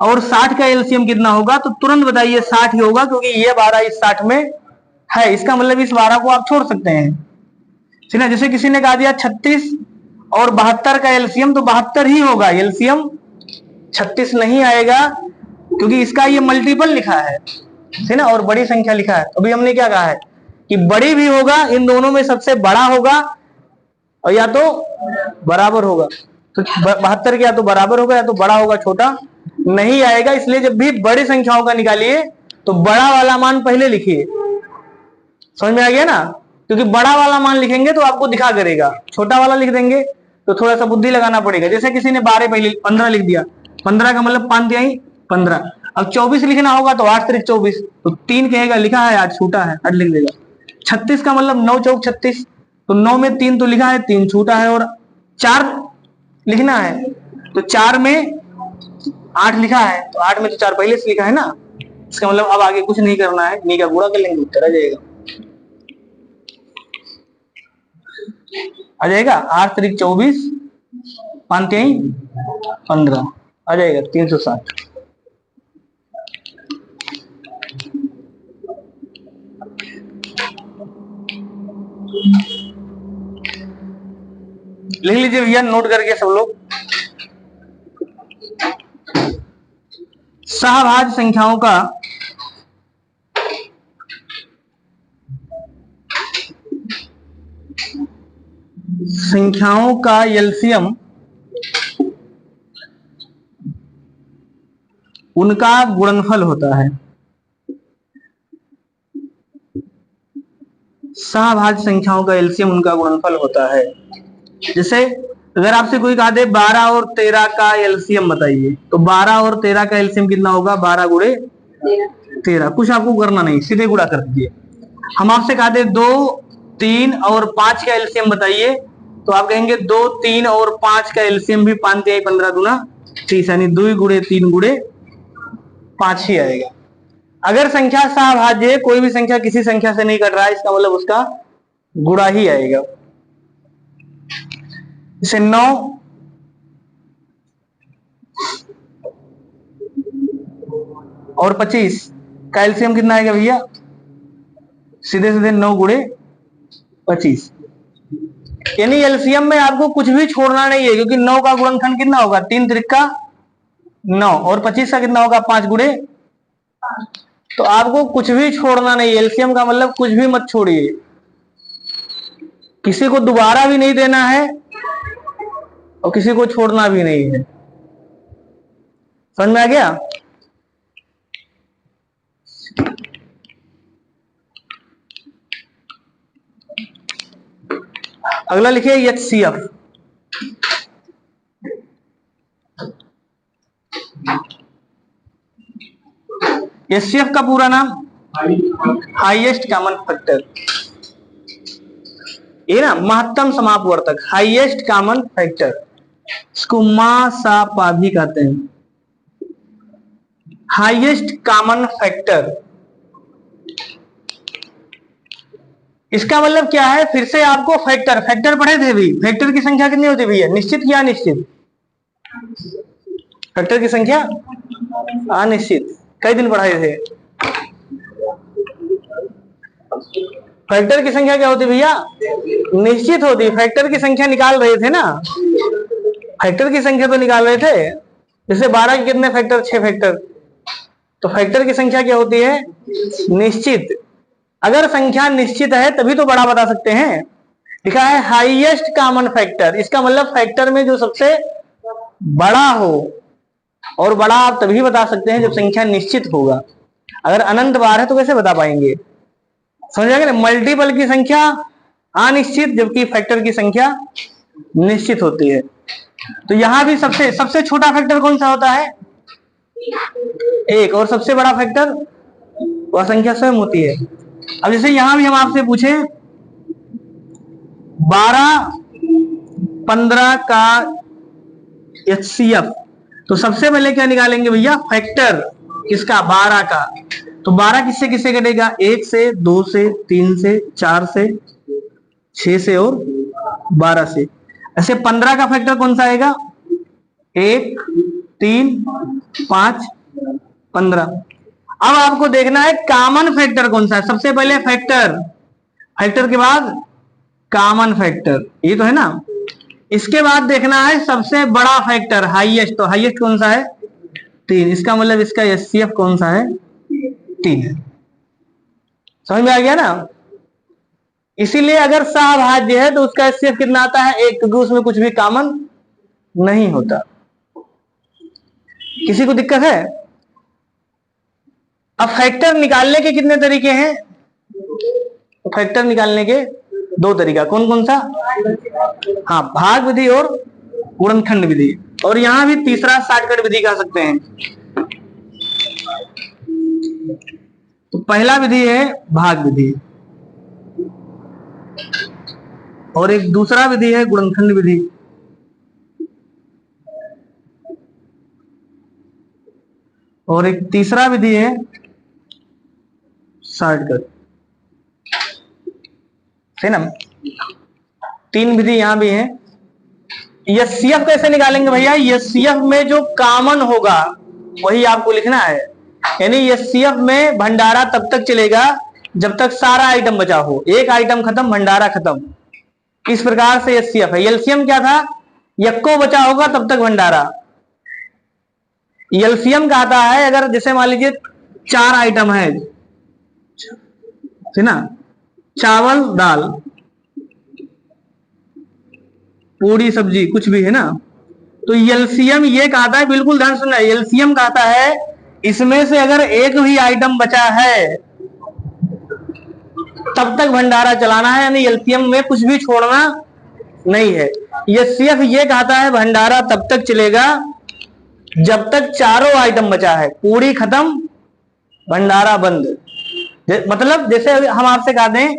और 60 का एलसीएम कितना होगा, तो तुरंत बताइए 60 ही होगा, क्योंकि ये 12 इस 60 में है। इसका मतलब इस 12 को आप छोड़ सकते हैं, ठीक है। जैसे किसी ने कहा दिया 36 और 72 का एलसीएम, तो 72 ही होगा, एलसीएम 36 नहीं आएगा, क्योंकि इसका ये मल्टीपल लिखा है, ठीक ना, और बड़ी संख्या लिखा है। अभी हमने क्या कहा है कि बड़ी भी होगा, इन दोनों में सबसे बड़ा होगा और या तो बराबर होगा। तो 72 के या तो बराबर होगा या तो बड़ा होगा, छोटा नहीं आएगा। इसलिए जब भी बड़ी संख्याओं का निकालिए तो बड़ा वाला मान पहले लिखिए। समझ में आ गया ना? क्योंकि बड़ा वाला मान लिखेंगे तो आपको दिखा करेगा, छोटा वाला लिख देंगे तो थोड़ा सा बुद्धि लगाना पड़ेगा। जैसे किसी ने 12 पहले 15 लिख दिया, 15 का मतलब 5 तिहाई 15। अब 24 लिखना होगा तो 8 तारीख 24, तो 3 कहेगा, लिखा है 8 छूटा है, 8 लिख देगा। 36 का मतलब 9 चौक 36, तो 9 में 3 तो लिखा है, 3 छूटा है, और 4 लिखना है, तो 4 में 8 लिखा है, तो 8 में तो 4 पहले से लिखा है ना। इसका मतलब अब आगे कुछ नहीं करना है, नहीं का गुणा कर लेंगे, उत्तर आ जाएगा। आ जाएगा 8 तारीख 24, 5 तिहाई 15। आ जाएगा 360। लिख लीजिए भैया नोट करके सब लोग। सहभाज्य संख्याओं का एलसीएम उनका गुणनफल होता है। सहभाज्य संख्याओं का एलसीएम उनका गुणनफल होता है। जैसे अगर आपसे कोई कहा दे 12 और 13 का एलसीएम बताइए, तो 12 और 13 का एलसीएम कितना होगा? 12 गुणे 13। कुछ आपको करना नहीं, सीधे गुणा कर दीजिए। हम आपसे कहा दे 2, 3 और 5 का एलसीएम बताइए, तो आप कहेंगे 2, 3 और 5 का एलसीएम भी 5 तिहाई 15 दूना 30, यानी 2 गुणे 3 गुणे 5 ही आएगा। अगर संख्या सहभाज्य है, कोई भी संख्या किसी संख्या से नहीं कट रहा है, इसका मतलब उसका गुणा ही आएगा। जैसे 9 और 25 का एलसीएम कितना आएगा भैया? सीधे सीधे 9 गुणे 25। यानी एलसीएम में आपको कुछ भी छोड़ना नहीं है, क्योंकि 9 का गुणनखंड कितना होगा? 3 त्रिका 9 और 25 का कितना होगा? 5 गुणे। तो आपको कुछ भी छोड़ना नहीं, एलसीएम का मतलब कुछ भी मत छोड़िए, किसी को दोबारा भी नहीं देना है और किसी को छोड़ना भी नहीं है। समझ में आ गया? अगला लिखिए एचसीएफ। एचसीएफ का पूरा नाम हाईएस्ट कॉमन फैक्टर, ये ना महत्तम समापवर्तक, हाईएस्ट कॉमन फैक्टर, इसको मासापा भी कहते हैं। हाईएस्ट कॉमन फैक्टर, इसका मतलब क्या है? फिर से आपको फैक्टर फैक्टर पढ़े थे भी। फैक्टर की संख्या कितनी होती है भैया? निश्चित या अनिश्चित? फैक्टर की संख्या अनिश्चित। कई दिन पढ़ाए थे? फैक्टर की संख्या क्या होती है भैया? निश्चित होती। फैक्टर की संख्या निकाल रहे थे ना, फैक्टर की संख्या तो निकाल रहे थे। जैसे 12 के कितने फैक्टर? 6 फैक्टर। तो फैक्टर की संख्या क्या होती है? निश्चित। अगर संख्या निश्चित है तभी तो बड़ा बता सकते हैं। लिखा है हाईएस्ट कॉमन फैक्टर, इसका मतलब फैक्टर में जो सबसे बड़ा हो, और बड़ा आप तभी बता सकते हैं जब संख्या निश्चित होगा। अगर अनंत बार है तो कैसे बता पाएंगे? समझ आएगा ना? मल्टीपल की संख्या अनिश्चित, जबकि फैक्टर की संख्या निश्चित होती है। तो यहां भी सबसे सबसे छोटा फैक्टर कौन सा होता है? 1। और सबसे बड़ा फैक्टर वह संख्या स्वयं होती है। अब जैसे यहां भी हम आपसे पूछे 12, 15 का एचसीएफ, तो सबसे पहले क्या निकालेंगे भैया? फैक्टर किसका? 12 का। तो 12 किससे किससे कटेगा? 1 से, 2 से, 3 से, 4 से, 6 से और 12 से। ऐसे 15 का फैक्टर कौन सा आएगा? 1, 3, 5, 15। अब आपको देखना है कॉमन फैक्टर कौन सा है। सबसे पहले फैक्टर, फैक्टर के बाद कॉमन फैक्टर, ये तो है ना। इसके बाद देखना है सबसे बड़ा फैक्टर, हाईएस्ट। तो हाईएस्ट कौन सा है? 3। इसका मतलब इसका एचसीएफ कौन सा है? 3 है। समझ में आ गया ना? इसीलिए अगर सहभाज्य है तो उसका एचसीएफ कितना आता है? 1, क्योंकि उसमें कुछ भी कॉमन नहीं होता। किसी को दिक्कत है? अब फैक्टर निकालने के कितने तरीके हैं? फैक्टर निकालने के 2 तरीका। कौन कौन सा? हाँ, भाग विधि और गुणनखंड विधि। और यहां भी तीसरा शॉर्टकट विधि कह सकते हैं। तो पहला विधि है भाग विधि, और एक दूसरा विधि है गुणनखंड विधि। और एक तीसरा विधि है शॉर्टकट, है ना। 3 विधि यहां भी है। एचसीएफ कैसे निकालेंगे भैया? एचसीएफ में जो कॉमन होगा वही आपको लिखना है। यानी एचसीएफ में भंडारा तब तक चलेगा जब तक सारा आइटम बचा हो। एक आइटम खत्म, भंडारा खत्म। इस प्रकार से एचसीएफ है। एलसीएम क्या था? यक्को बचा होगा तब तक भंडारा। एलसीएम का आता है अगर जैसे मान लीजिए 4 आइटम है, है ना, चावल दाल पूरी सब्जी कुछ भी है ना, तो एलसीएम ये कहता है, बिल्कुल ध्यान सुनना, एलसीएम कहता है इसमें से अगर एक भी आइटम बचा है तब तक भंडारा चलाना है, यानी एलसीएम में कुछ भी छोड़ना नहीं है। एचसीएफ ये कहता है भंडारा तब तक चलेगा जब तक चारों आइटम बचा है, पूरी खत्म भंडारा बंद। मतलब जैसे हम आपसे कहते हैं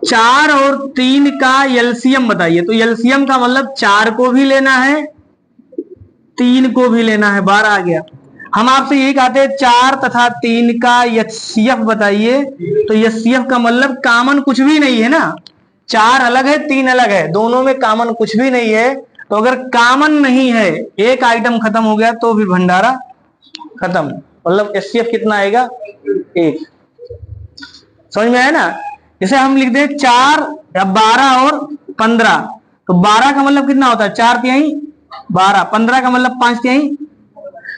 4 और 3 का एलसीएम बताइए, तो एलसीएम का मतलब 4 को भी लेना है, 3 को भी लेना है, 12 आ गया। हम आपसे यही कहते हैं 4 तथा 3 का एचसीएफ बताइए, तो एचसीएफ का मतलब कॉमन कुछ भी नहीं है ना। 4 अलग है, 3 अलग है, दोनों में कॉमन कुछ भी नहीं है। तो अगर कॉमन नहीं है, एक आइटम खत्म हो गया तो भी भंडारा खत्म। मतलब एचसीएफ कितना आएगा? 1। समझ में आया ना? जैसे हम लिख दे 4 या 12 और 15, तो 12 का मतलब कितना होता है? 4 तिहाई 12, 15 का मतलब 5 तिहाई।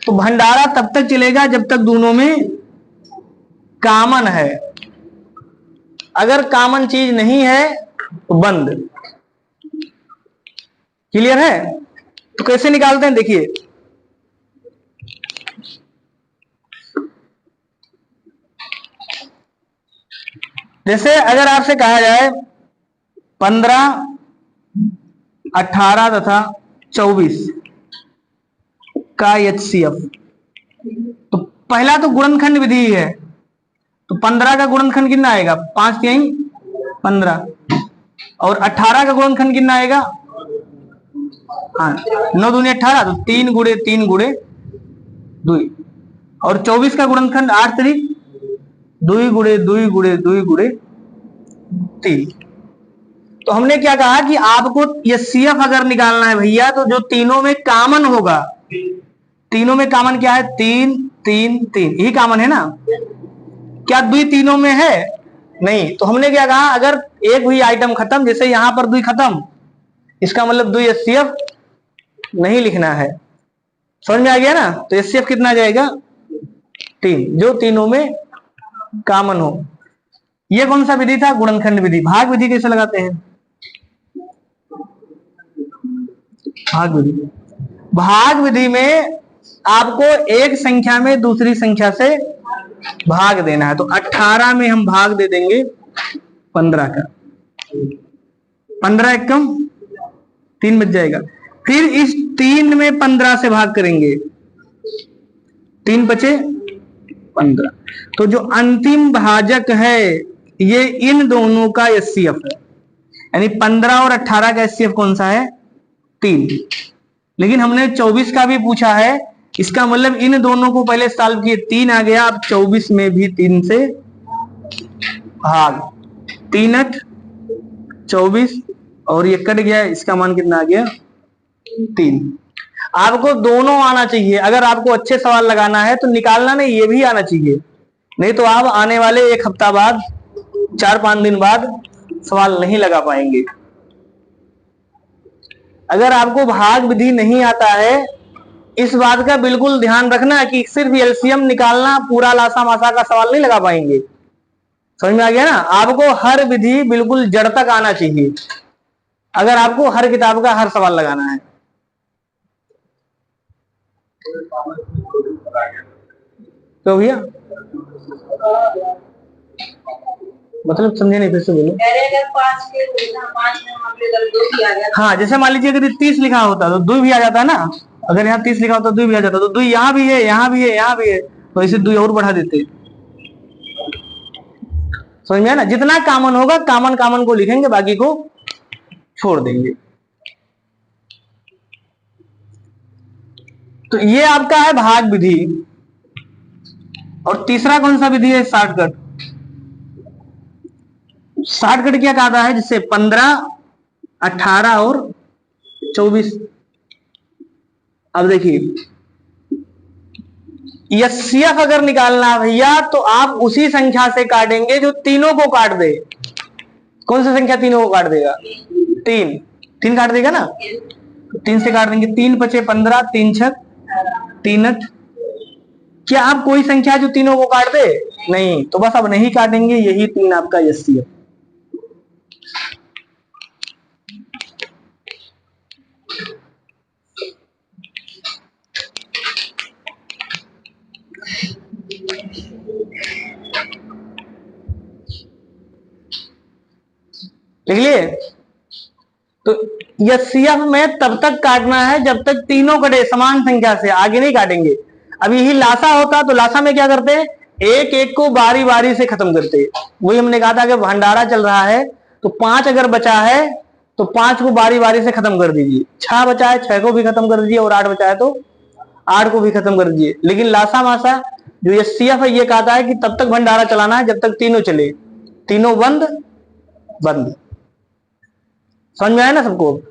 तो भंडारा तब तक चलेगा जब तक दोनों में कॉमन है। अगर कॉमन चीज नहीं है तो बंद। क्लियर है? तो कैसे निकालते हैं देखिए, जैसे अगर आपसे कहा जाए 15, 18 तथा 24 का एचसीएफ, तो पहला तो गुणनखंड विधि है, तो 15 का गुणनखंड कितना आएगा? 5 तिहाई 15, और 18 का गुणनखंड कितना आएगा? हाँ, 9 दूनी 18, तो 3 गुणे 3 गुणे 2, और 24 का गुणनखंड 8 तरीक 2 गुणे 2 गुणे 2 गुणे 3। तो हमने क्या कहा कि आपको एचसीएफ अगर निकालना है भैया, तो जो तीनों में कॉमन होगा, तीनों में कॉमन क्या है? 3 3 3, यही कॉमन है ना। क्या द्वि तीनों में है? नहीं। तो हमने क्या कहा, अगर एक भी आइटम खत्म, जैसे यहां पर द्वि खत्म, इसका मतलब द्वि एचसीएफ नहीं लिखना है। समझ में आ गया ना? तो एचसीएफ कितना जाएगा? 3, जो तीनों में कॉमन हो। ये कौन सा विधि था? गुणनखंड विधि। भाग विधि कैसे लगाते हैं? भाग विधि, भाग विधि में आपको एक संख्या में दूसरी संख्या से भाग देना है। तो 18 में हम भाग दे देंगे 15 का, 15 एकम 3 बच जाएगा। फिर इस 3 में 15 से भाग करेंगे, 3 बचे 15। तो जो अंतिम भाजक है ये इन दोनों का एचसीएफ है, यानी 15 और 18 का एचसीएफ कौन सा है? 3। लेकिन हमने 24 का भी पूछा है, इसका मतलब इन दोनों को पहले सॉल्व किए, 3 आ गया, अब 24 में भी 3 से भाग, 3 8 24, और ये कट गया, इसका मान कितना आ गया? 3। आपको दोनों आना चाहिए। अगर आपको अच्छे सवाल लगाना है तो निकालना नहीं, ये भी आना चाहिए, नहीं तो आप आने वाले 1 हफ्ता बाद, 4-5 दिन बाद सवाल नहीं लगा पाएंगे। अगर आपको भाग विधि नहीं आता है, इस बात का बिल्कुल ध्यान रखना कि सिर्फ एलसीएम निकालना पूरा लासा मासा का सवाल नहीं लगा पाएंगे। समझ में आ गया ना? आपको हर विधि बिल्कुल जड़ तक आना चाहिए, अगर आपको हर किताब का हर सवाल लगाना है। तो भैया मतलब समझे नहीं, फिर से बोलो। हाँ, जैसे मान लीजिए अगर 30 लिखा होता तो 2 भी आ जाता है ना। अगर यहाँ 30 लिखा होता तो 2 भी आ जाता, तो 2 यहाँ भी है, यहाँ भी है, यहाँ भी है, तो इसे 2 और बढ़ा देते। समझ में है ना? जितना कॉमन होगा कॉमन कॉमन को लिखेंगे, बाकी को छोड़ देंगे। तो ये आपका है भाग विधि। और तीसरा कौन सा विधि है? शॉर्टकट। शॉर्टकट क्या कहता है? जिससे 15 18 और 24। अब देखिए एचसीएफ अगर निकालना है भैया तो आप उसी संख्या से काटेंगे जो तीनों को काट दे। कौन सी संख्या तीनों को काट देगा? 3। 3 काट देगा ना, 3 से काट देंगे। 3 पचे 15, 3 छक 3 8। क्या आप कोई संख्या जो तीनों को काट दे? नहीं, तो बस अब नहीं काटेंगे, यही 3 आपका एचसीएफ। लिख लिए? तो एचसीएफ में तब तक काटना है जब तक तीनों कटे समान संख्या से, आगे नहीं काटेंगे। अब यही लासा होता तो लासा में क्या करते? एक एक को बारी बारी से खत्म करते। वही हमने कहा था कि भंडारा चल रहा है तो 5 अगर बचा है तो 5 को बारी बारी से खत्म कर दीजिए। 6 बचा है 6 को भी खत्म कर दीजिए, और 8 बचा है तो 8 को भी खत्म कर दीजिए। लेकिन लासा मासा जो एचसीएफ है ये कहता है कि तब तक भंडारा चलाना है जब तक तीनों चले। तीनों बंद बंद। समझ में आया ना सबको?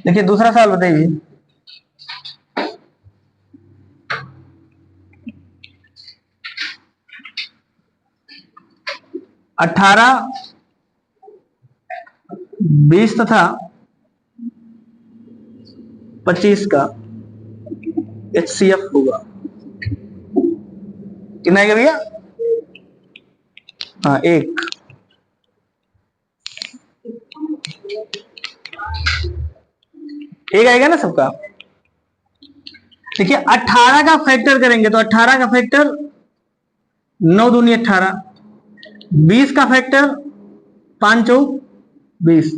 देखिए दूसरा सवाल बताइए। अठारह 20 तथा 25 का एचसीएफ होगा कितना आएगा भैया? हाँ 1। एक आएगा ना सबका। देखिए 18 का फैक्टर करेंगे तो 18 का फैक्टर 9 दूनी 18, 20 का फैक्टर 5 चौक 20,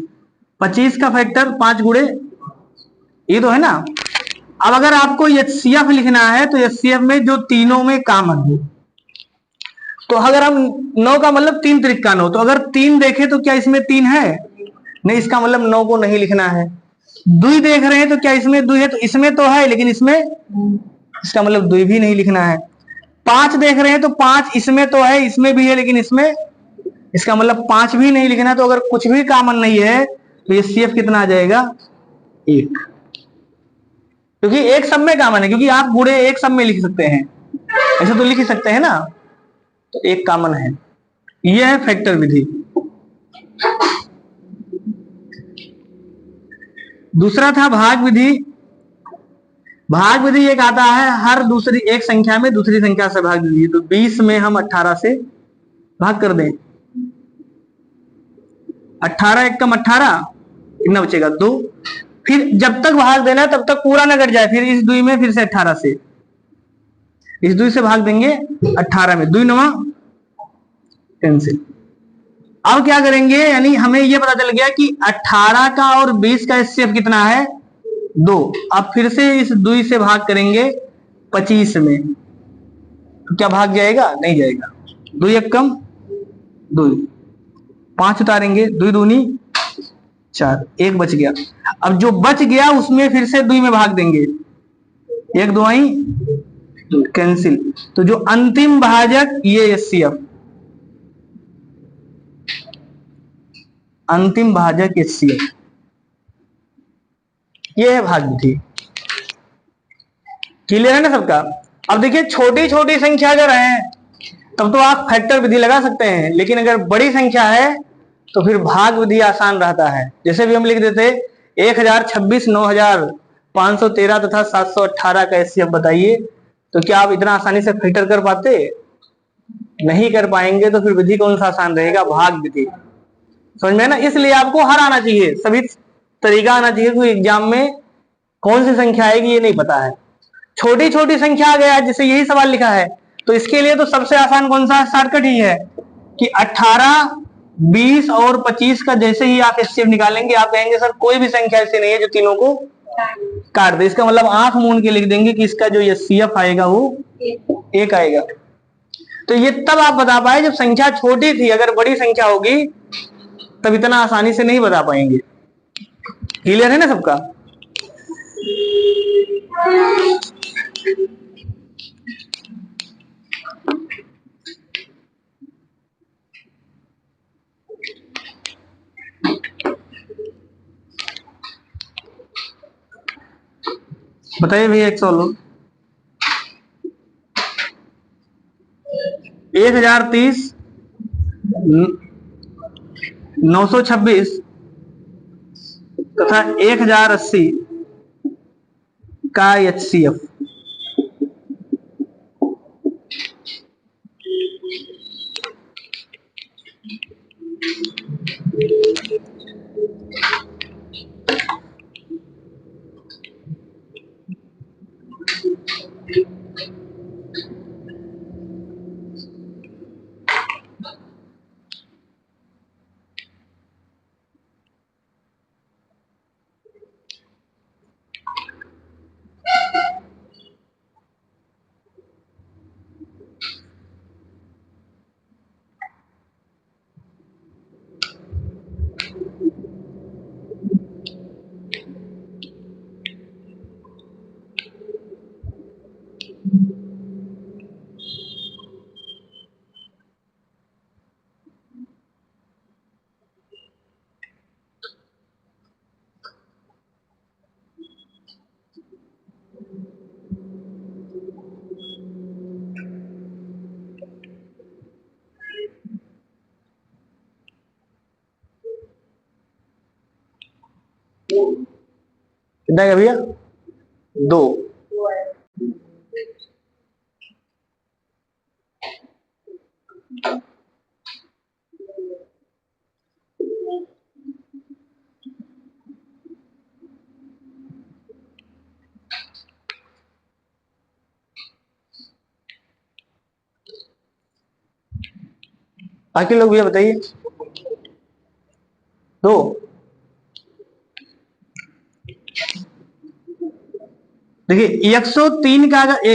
25 का फैक्टर 5 गुणे, ये तो है ना। अब अगर आपको एचसीएफ लिखना है तो एचसीएफ में जो तीनों में कॉमन हो, तो अगर हम 9 का मतलब 3 त्रिका 9, तो अगर 3 देखें तो क्या इसमें 3 है? नहीं, इसका मतलब 9 को नहीं लिखना है। 2 देख रहे हैं तो क्या इसमें 2 है? तो इसमें तो है लेकिन इसमें, इसका मतलब 2 भी नहीं लिखना है। 5 देख रहे हैं तो 5 इसमें तो है, इसमें भी है लेकिन इसमें, इसका मतलब 5 भी नहीं लिखना। तो अगर कुछ भी कॉमन नहीं है तो ये सीएफ कितना आ जाएगा? 1। क्योंकि एक सब में कॉमन है, क्योंकि आप गुणे एक सब में लिख सकते हैं, ऐसे तो लिख ही सकते हैं ना। तो एक कॉमन है। यह है फैक्टर विधि। दूसरा था भाग विधि। भाग विधि एक आता है हर दूसरी एक संख्या में दूसरी संख्या से भाग दीजिए। तो 20 में हम 18 से भाग कर दें। 18 एकम 18, कितना बचेगा? 2। फिर जब तक भाग देना है तब तक पूरा न कट जाए, फिर इस 2 में फिर से 18 से, इस 2 से भाग देंगे 18 में, 2 9 कैंसिल। अब क्या करेंगे, यानी हमें यह पता चल गया कि 18 का और 20 का एचसीएफ कितना है? 2। अब फिर से इस 2 से भाग करेंगे 25 में, तो क्या भाग जाएगा? नहीं जाएगा। 2 एकम 2, 5 उतारेंगे, 2 दूनी 4, 1 बच गया। अब जो बच गया उसमें फिर से 2 में भाग देंगे, 1 2 कैंसिल। तो जो अंतिम भाजक ये एचसीएफ, अंतिम भाजक एचसीएफ, ये है भाग विधि। क्लियर है ना सबका? अब देखिए छोटी छोटी संख्या अगर है तब तो आप फैक्टर विधि लगा सकते हैं, लेकिन अगर बड़ी संख्या है तो फिर भाग विधि आसान रहता है। जैसे भी हम लिख देते 1026, 9513 तथा 718 का एचसीएफ बताइए, तो क्या आप इतना आसानी से फिल्टर कर पाते? नहीं कर पाएंगे। तो फिर विधि कौन सा आसान रहेगा? भाग विधि। समझ में ना? इसलिए आपको हर आना चाहिए, सभी तरीका आना चाहिए। कोई एग्जाम में कौन सी संख्या आएगी ये नहीं पता है, छोटी छोटी संख्या आ गया जिसे यही सवाल लिखा है, तो इसके लिए तो सबसे आसान कौन सा शॉर्टकट ही है कि 18, 20 और 25 का जैसे ही आप एचसीएफ निकालेंगे, आप कहेंगे सर कोई भी संख्या ऐसी नहीं है जो तीनों को काट दे। इसका मतलब आंख मूंद के लिख देंगे कि इसका जो एचसीएफ आएगा वो 1 आएगा। तो ये तब आप बता पाए जब संख्या छोटी थी। अगर बड़ी संख्या होगी तब इतना आसानी से नहीं बता पाएंगे। क्लियर है ना सबका? बताइए भैया एक सवाल। 1030, 926 तथा 1080 का HCF। कितना है भैया? 2। बाकी लोग भैया बताइए। 2। देखिए 103 का अगर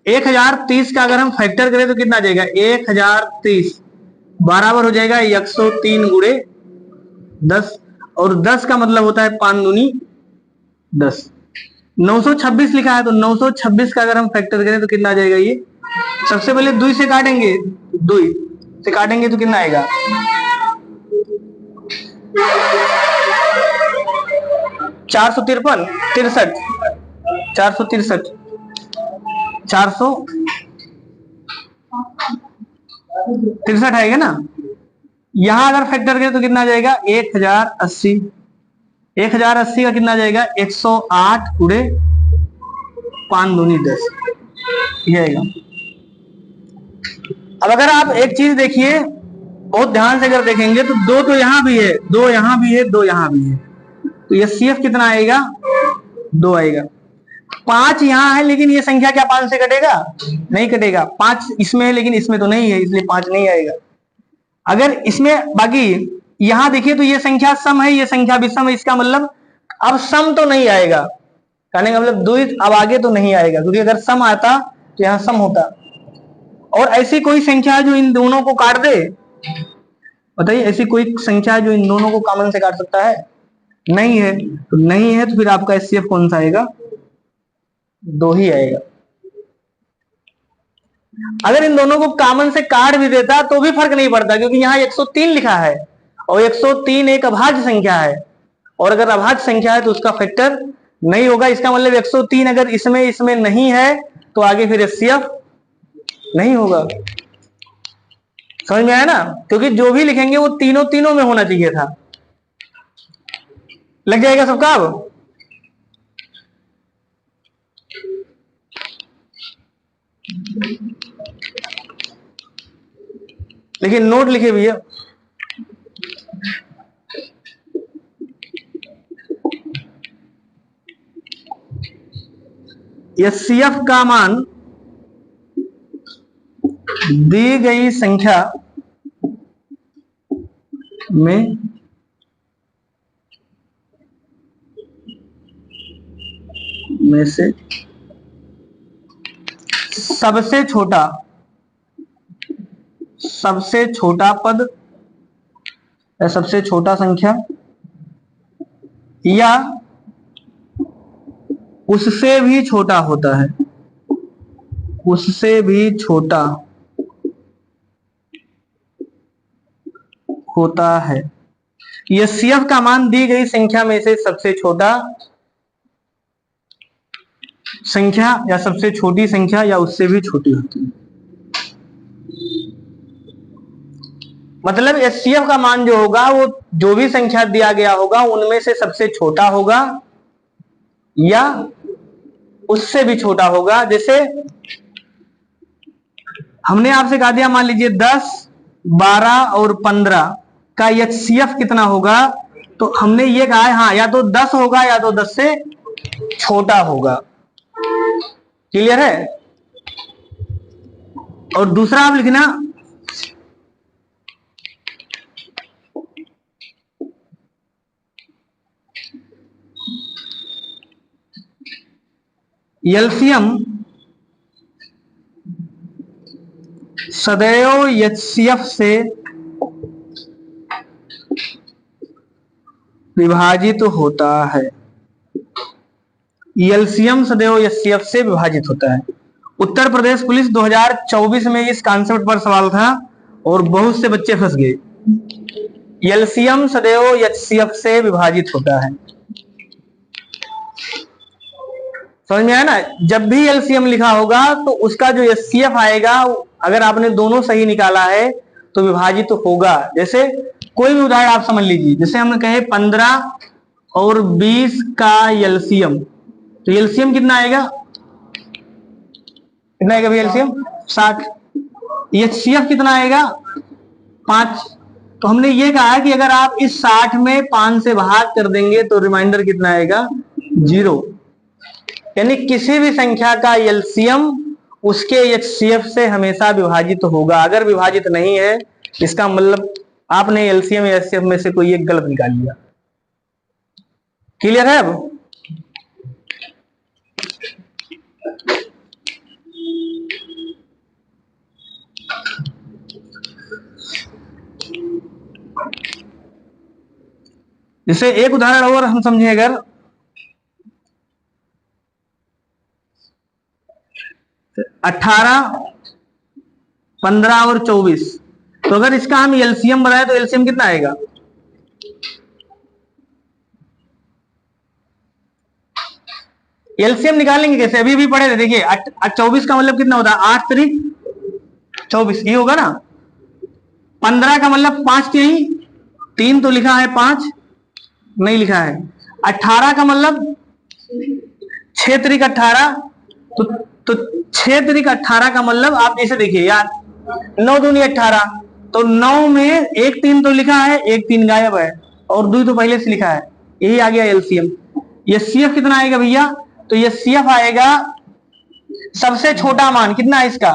1030 का अगर हम फैक्टर करें तो कितना आ जाएगा? 1030 बराबर हो जाएगा 103 गुणे 10, और 10 का मतलब होता है 5 दूनी 10। 926 लिखा है तो 926 का अगर हम फैक्टर करें तो कितना आ जाएगा? ये सबसे पहले 2 से काटेंगे, 2 से काटेंगे तो कितना आएगा? 453, 63, 463, 463 आएगा ना। यहां अगर फैक्टर करें तो कितना आ जाएगा? 1080। 1080 का कितना आ जाएगा? 108 गुणे 5 दूनी 10 ये आएगा। अब अगर आप एक चीज देखिए, बहुत ध्यान से अगर देखेंगे तो 2 तो यहां भी है, 2 यहां भी है, 2 यहां भी है, तो ये CF कितना आएगा? 2 आएगा। 5 यहां है लेकिन ये संख्या क्या 5 से कटेगा? नहीं कटेगा। 5 इसमें है लेकिन इसमें तो नहीं है, इसलिए 5 नहीं आएगा। अगर इसमें बाकी यहां देखिए तो ये संख्या सम है, ये संख्या भी सम है, इसका मतलब अब सम तो नहीं आएगा। कहने का मतलब द्वित अब आगे तो नहीं आएगा, क्योंकि अगर सम आता तो यहां सम होता। और ऐसी कोई संख्या है जो इन दोनों को काट दे? बताइए, ऐसी कोई संख्या है जो इन दोनों को कॉमन से काट सकता है? नहीं है। तो नहीं है तो फिर आपका HCF कौन सा आएगा? 2 ही आएगा। अगर इन दोनों को कॉमन से काट भी देता तो भी फर्क नहीं पड़ता, क्योंकि यहाँ 103 लिखा है और 103 एक अभाज्य संख्या है, और अगर अभाज्य संख्या है तो उसका फैक्टर नहीं होगा। इसका मतलब 103 अगर इसमें इसमें नहीं है तो आगे फिर HCF नहीं होगा। समझ में आया ना? क्योंकि जो भी लिखेंगे वो तीनों तीनों में होना चाहिए था। लग जाएगा सबका? अब लेकिन नोट लिखे भैया। HCF का मान दी गई संख्या में से सबसे छोटा पद या सबसे छोटा संख्या या उससे भी छोटा होता है, उससे भी छोटा होता है। एचसीएफ का मान दी गई संख्या में से सबसे छोटा संख्या या सबसे छोटी संख्या या उससे भी छोटी होती है। मतलब एचसीएफ का मान जो होगा वो जो भी संख्या दिया गया होगा उनमें से सबसे छोटा होगा या उससे भी छोटा होगा। जैसे हमने आपसे कहा दिया, मान लीजिए 10, 12 और 15 का एचसीएफ कितना होगा, तो हमने ये कहा है हाँ या तो 10 होगा या तो 10 से छोटा होगा। क्लियर है? और दूसरा आप लिखना, एलसीएम सदैव एचसीएफ से विभाजित होता है। एलसीएम सदैव एचसीएफ से विभाजित होता है। उत्तर प्रदेश पुलिस 2024 में इस कॉन्सेप्ट पर सवाल था और बहुत से बच्चे फंस गए। एलसीएम सदैव एचसीएफ से विभाजित होता है। समझ में आया ना? जब भी एलसीएम लिखा होगा तो उसका जो एचसीएफ आएगा, अगर आपने दोनों सही निकाला है तो विभाजित तो होगा। जैसे कोई भी उदाहरण आप समझ लीजिए, जैसे हमने कहे 15 और 20 का एलसीएम, तो एलसीएम कितना आएगा? कितना आएगा भैया एलसीएम? 60। एचसीएफ कितना आएगा? 5। तो हमने ये कहा कि अगर आप इस 60 में 5 से भाग कर देंगे तो रिमाइंडर कितना आएगा? 0। यानी किसी भी संख्या का एलसीएम उसके एचसीएफ से हमेशा विभाजित होगा। अगर विभाजित नहीं है इसका मतलब आपने एलसीएम या एचसीएफ में से कोई एक गलत निकाल लिया। क्लियर है? अब जैसे एक उदाहरण और हम समझें, अगर 18, 15 और 24, तो अगर इसका हम एलसीएम बनाए तो एलसीएम कितना आएगा? एलसीएम निकालेंगे कैसे? अभी भी पढ़े थे, देखिए 24 का मतलब कितना होता है? 8 3 24, ये होगा ना। 15 का मतलब 5 3 3 तो लिखा है, 5 नहीं लिखा है। 18 का मतलब 6 3 18, तो 6 3 18 का मतलब आप जैसे देखिए यार, 9 दूनी 18, तो 9 में एक 3 तो लिखा है, एक 3 गायब है और 2 तो पहले से लिखा है। यही आ गया एलसीएम। ये सीएफ कितना आएगा भैया? तो ये सीएफ आएगा सबसे छोटा मान कितना है इसका?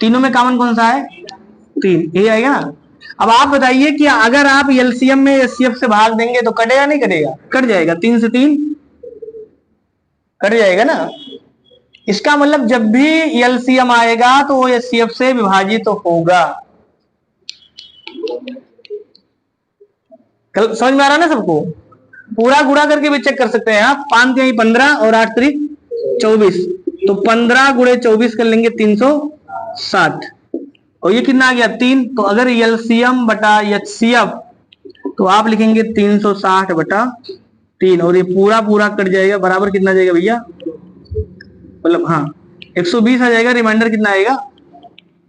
तीनों में कॉमन कौन सा है? 3। यही आएगा ना। अब आप बताइए कि अगर आप एलसीएम में एचसीएफ से भाग देंगे तो कटेगा नहीं कटेगा? कट जाएगा। 3 से 3 कट जाएगा ना। इसका मतलब जब भी एलसीएम आएगा तो वो एचसीएफ से विभाजित तो होगा। समझ में आ रहा है ना सबको? पूरा गुणा करके भी चेक कर सकते हैं आप। 5 3 15 और 8 3 24, तो 15 गुणे 24 कर लेंगे 360, और ये कितना आ गया? 3। तो अगर एलसीएम बटा एचसीएफ तो आप लिखेंगे 360 बटा 3, और ये पूरा पूरा कट जाएगा, बराबर कितना जाएगा भैया? मतलब हाँ 120 आ जाएगा। रिमाइंडर कितना आएगा?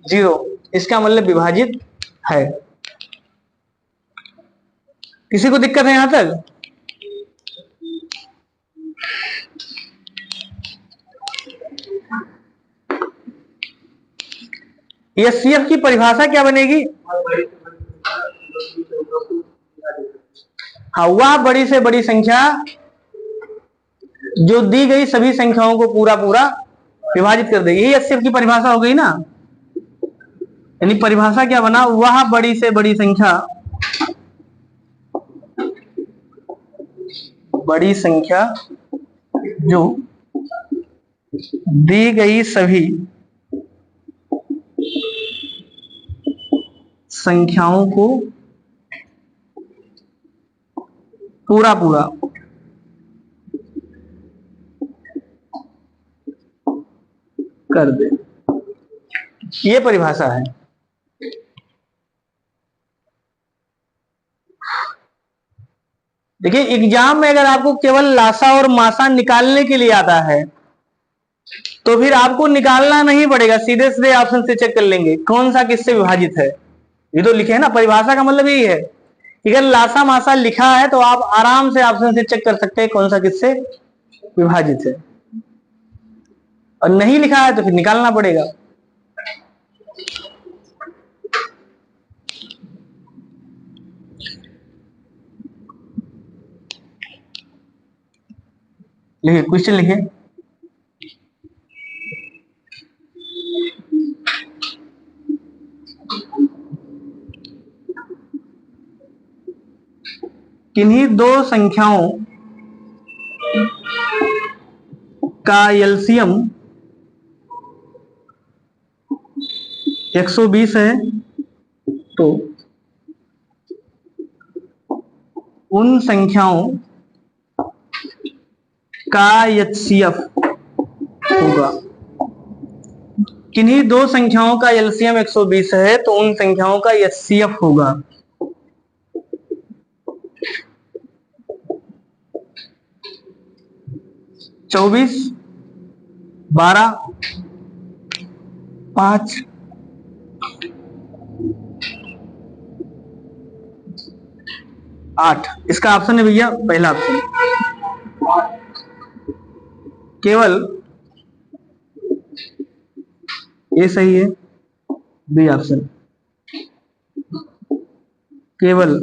0। इसका मतलब विभाजित है। किसी को दिक्कत है यहां तक? एचसीएफ की परिभाषा क्या बनेगी? हाँ, वह बड़ी से बड़ी संख्या जो दी गई सभी संख्याओं को पूरा पूरा विभाजित कर देगी। ये एचसीएफ की परिभाषा हो गई ना। यानी परिभाषा क्या बना? वह बड़ी से बड़ी संख्या, बड़ी संख्या जो दी गई सभी संख्याओं को पूरा पूरा। कर दे, ये परिभाषा है। देखिए एग्जाम में अगर आपको केवल लासा और मासा निकालने के लिए आता है तो फिर आपको निकालना नहीं पड़ेगा, सीधे सीधे ऑप्शन से चेक कर लेंगे कौन सा किससे विभाजित है। ये तो लिखे है ना, परिभाषा का मतलब यही है। अगर लासा मासा लिखा है तो आप आराम से ऑप्शन से चेक कर सकते हैं कौन सा किससे विभाजित है, और नहीं लिखा है तो फिर निकालना पड़ेगा। लिखिए, क्वेश्चन लिखिए। किन्हीं दो संख्याओं का एलसीएम 120 है तो उन संख्याओं का एचसीएफ होगा। किन्हीं दो संख्याओं का एलसीएम 120 है तो उन संख्याओं का एचसीएफ होगा। चौबीस, 12, 5, 8। इसका ऑप्शन है भैया पहला ऑप्शन, केवल ये सही है। बी ऑप्शन, केवल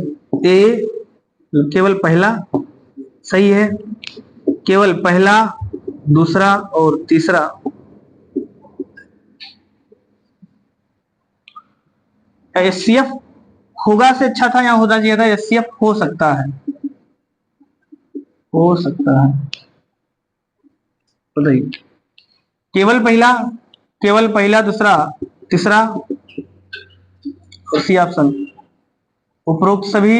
ए, केवल पहला सही है, केवल पहला, दूसरा और तीसरा एचसीएफ होगा से अच्छा था, यहां होना चाहिए था एचसीएफ हो सकता है, हो सकता है। बताइए, केवल पहला, केवल पहला, दूसरा, तीसरा और सी ऑप्शन उपरोक्त सभी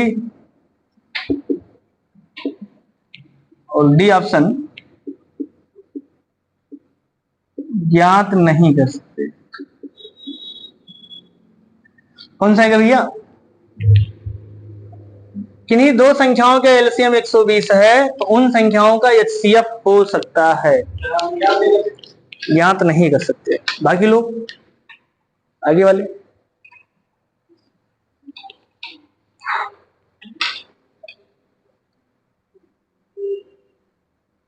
और डी ऑप्शन ज्ञात नहीं कर सकते। कौन सा है भैया? किन्हीं दो संख्याओं के एलसीएम 120 है तो उन संख्याओं का एचसीएफ हो सकता है, ज्ञात नहीं कर सकते। बाकी लोग आगे वाले